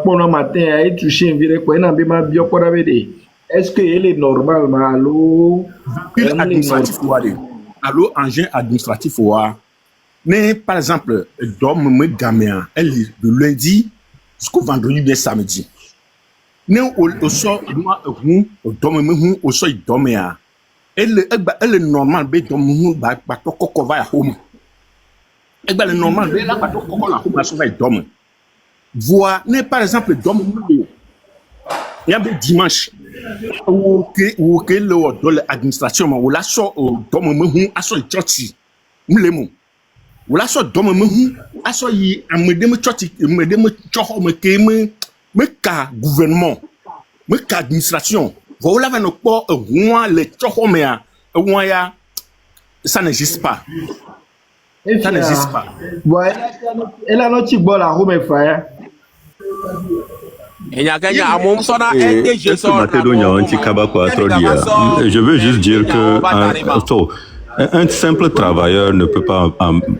pour le matin, a touché un viré, quoi, il n'a pas bien pour la. Est-ce qu'il est normal, allô? Véhicule administratif, allô, engin administratif, mais par exemple, me gamin, le lundi jusqu'au vendredi, bien samedi. Ne au sort, moi, au sort, il dormait. Elle est normal, mais dormir, bateau coco va à home. Elle est normal, mais là, bateau coco la home, ça va dormir. Voir, ne par exemple, dormir, il y a un dimanche, où que l'administration, où la sort, dormir, à son church, moulemo. Où la sort, dormir, à son y, à me déme church, me déme chorro, me ka gouvernement, me ka administration. Voilà, va ne pas les choromea, ça n'existe pas. Ça n'existe pas. Ouais, elle a notre bol à home fire. Je veux juste dire que un simple travailleur ne peut pas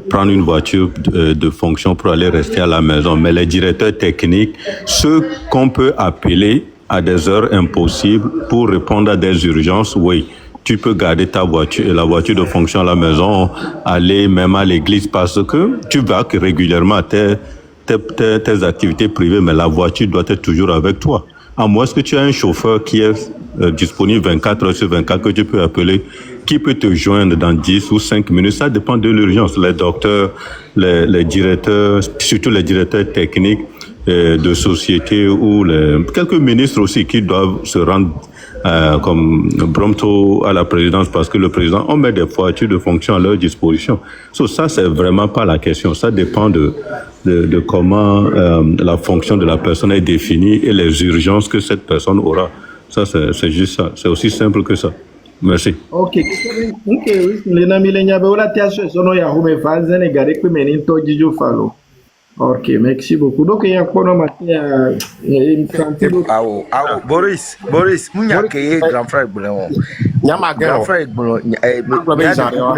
prendre une voiture de fonction pour aller rester à la maison, mais les directeurs techniques, ceux qu'on peut appeler à des heures impossibles pour répondre à des urgences, oui, tu peux garder ta voiture et la voiture de fonction à la maison, aller même à l'église parce que tu vas régulièrement à tes activités privées, mais la voiture doit être toujours avec toi. À moins que tu aies un chauffeur qui est disponible 24 heures sur 24 que tu peux appeler, qui peut te joindre dans 10 ou 5 minutes, ça dépend de l'urgence. Les docteurs, les directeurs, surtout les directeurs techniques de sociétés ou quelques ministres aussi qui doivent se rendre comme prompto à la présidence parce que le président, on met des voitures de fonction à leur disposition. Ça, c'est vraiment pas la question. Ça dépend de comment la fonction de la personne est définie et les urgences que cette personne aura. Ça, c'est juste ça. C'est aussi simple que ça. Merci. Ok. Ok, merci beaucoup. Donc, il y a quoi dans ma Boris, Mounia qui est grand frère Boulon. Grand frère Boulon,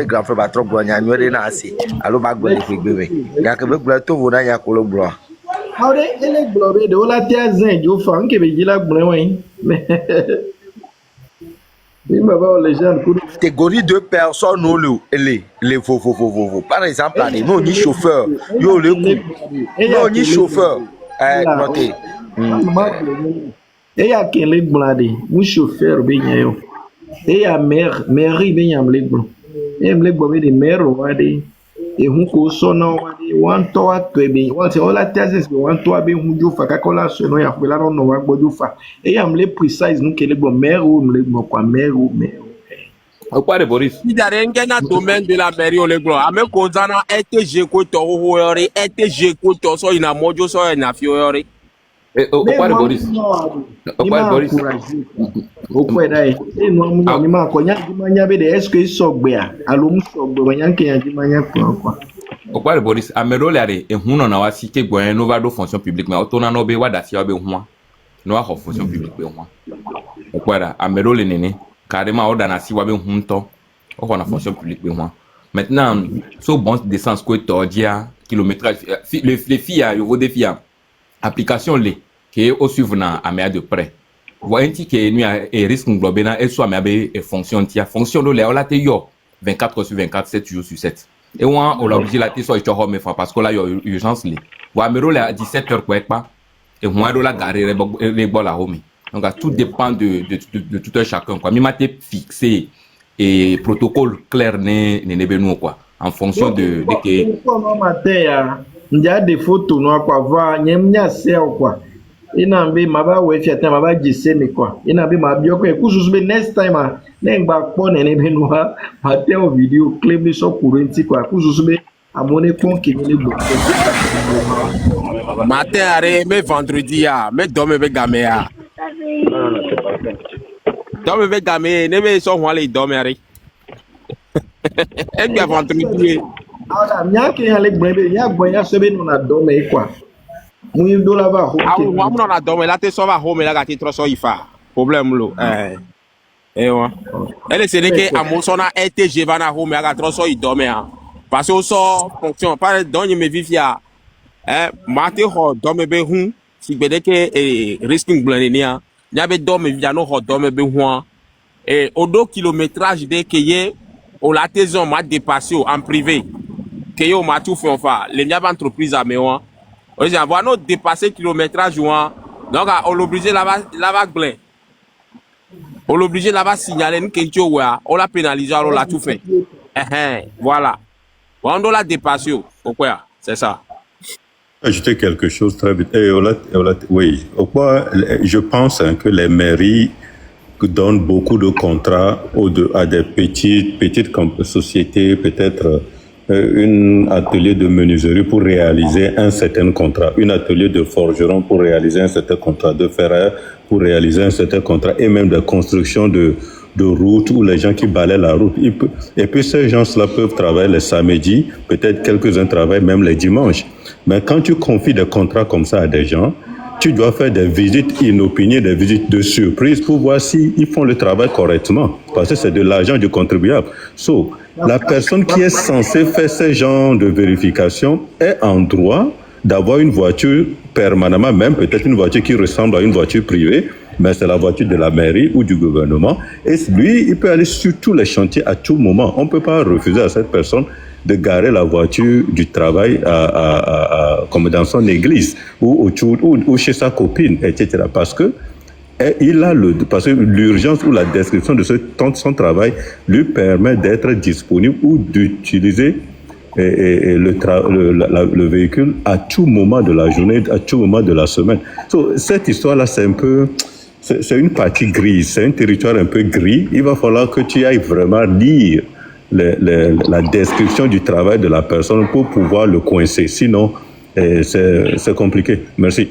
grand frère Batro Boulon, il y a une assez. Alors, Bagoué, bébé. Il y a que Bagouato, vous n'avez pas le blanc. How they elect blobé de la terre zen, you funk, et il a blowing. Catégorie de personnes, non, les faux. Par exemple, non, ni chauffeur, yo le coup, non, ni chauffeur. Notez. Et à quel est bladé, mon chauffeur, bien, et à mairie, bien, les blancs. Et les bobés de maire, et on consomme one toa to be one say all that is one toa be hunju fa ka kola so no ya fela no wa gboju fa e am le precise nu kele gbo meru mle gbo kwa meru au pas de Boris il a rien dans le domaine de la mairie au leglo ame ko zana ETG ko to ho yori ETG ko to so ina mojo so ina fi yori au pas de Boris au pas de Boris au pas dai e no mu ni ma ko nya di manya be de est-ce que so gbe a alo mu so gbe manya ke nya di manya kwa au pas de Boris amero lare e huno na wasi ke gbo en no va do fonction publique mais auto na no be wada fi obe huwa no wa fonction publique be huwa au pas da amero le nene carrément au dana si wa be hunto au na fonction publique be huwa maintenant so bon descente ko to dia kilométrage les filles a yo des filles application les qui est au suivre na amea de près voyez que nous a risque global na et soit mais fonction de la te yo 24 sur 24 7 jours sur 7 et on a obligé la te soit tu home parce que là il y a urgence les wa mero la 17h quoi pas et moi do la garer les bol à home donc tout dépend de tout un chacun quoi mi mate fixé et protocole clair ne benu quoi en fonction de que matin il y a des photos no quoi voir nyemnya c'est quoi ina mbe maba we fiata maba jiseme kwa ina mbe mabio kwa kususube next time nengba pone ne benwa mateo video clip so kurenti kwa kususube amone kon kinele bo matin are me vendredi ya me dome be gamea Dorme ve game, ne ve so hwale dormeri. E bia van tuye. Ahora, nya ke ya le gbe ya gbo ya sebe no na dorme kwa. Mu do la va ho. Ah, wa mu na dorme la te so va home la ga ti tro so ifa. Problème lo. Ouais. Elle c'est que amosona ETG va na home la ga tro so i dorme ha. Parce que so fonction pas don me vivia. Mate ho dorme be hu. Si gbede ke risking blanenia. Nya be dorme via no ho dorme be hu. Et au 2 kilométrage de que au la maison m'a dépassé en privé que yo m'a tout fait enfin les miens entreprises à mewa on dit avoir notre dépassé kilométrage donc on l'obligé là-bas blanc on l'obligé là-bas signaler une question on l'a pénalisé on l'a tout fait voilà on doit la dépasser pourquoi c'est ça. Ajouter quelque chose très vite. Oui, je pense que les mairies donnent beaucoup de contrats à des petites sociétés, peut-être un atelier de menuiserie pour réaliser un certain contrat, un atelier de forgeron pour réaliser un certain contrat, de ferraille pour réaliser un certain contrat, et même de construction de routes où les gens qui balaient la route. Et puis ces gens-là peuvent travailler les samedis, peut-être quelques-uns travaillent même les dimanches. Mais quand tu confies des contrats comme ça à des gens, tu dois faire des visites inopinées, des visites de surprise pour voir s'ils font le travail correctement. Parce que c'est de l'argent du contribuable. La personne qui est censée faire ce genre de vérification est en droit d'avoir une voiture permanemment, même peut-être une voiture qui ressemble à une voiture privée, mais c'est la voiture de la mairie ou du gouvernement. Et lui, il peut aller sur tous les chantiers à tout moment. On ne peut pas refuser à cette personne de garer la voiture du travail comme dans son église ou chez sa copine, etc. Parce que l'urgence ou la description de son travail lui permet d'être disponible ou d'utiliser le véhicule à tout moment de la journée, à tout moment de la semaine. Cette histoire-là, c'est une partie grise, c'est un territoire un peu gris. Il va falloir que tu ailles vraiment lire la description du travail de la personne pour pouvoir le coincer. Sinon, c'est compliqué. Merci.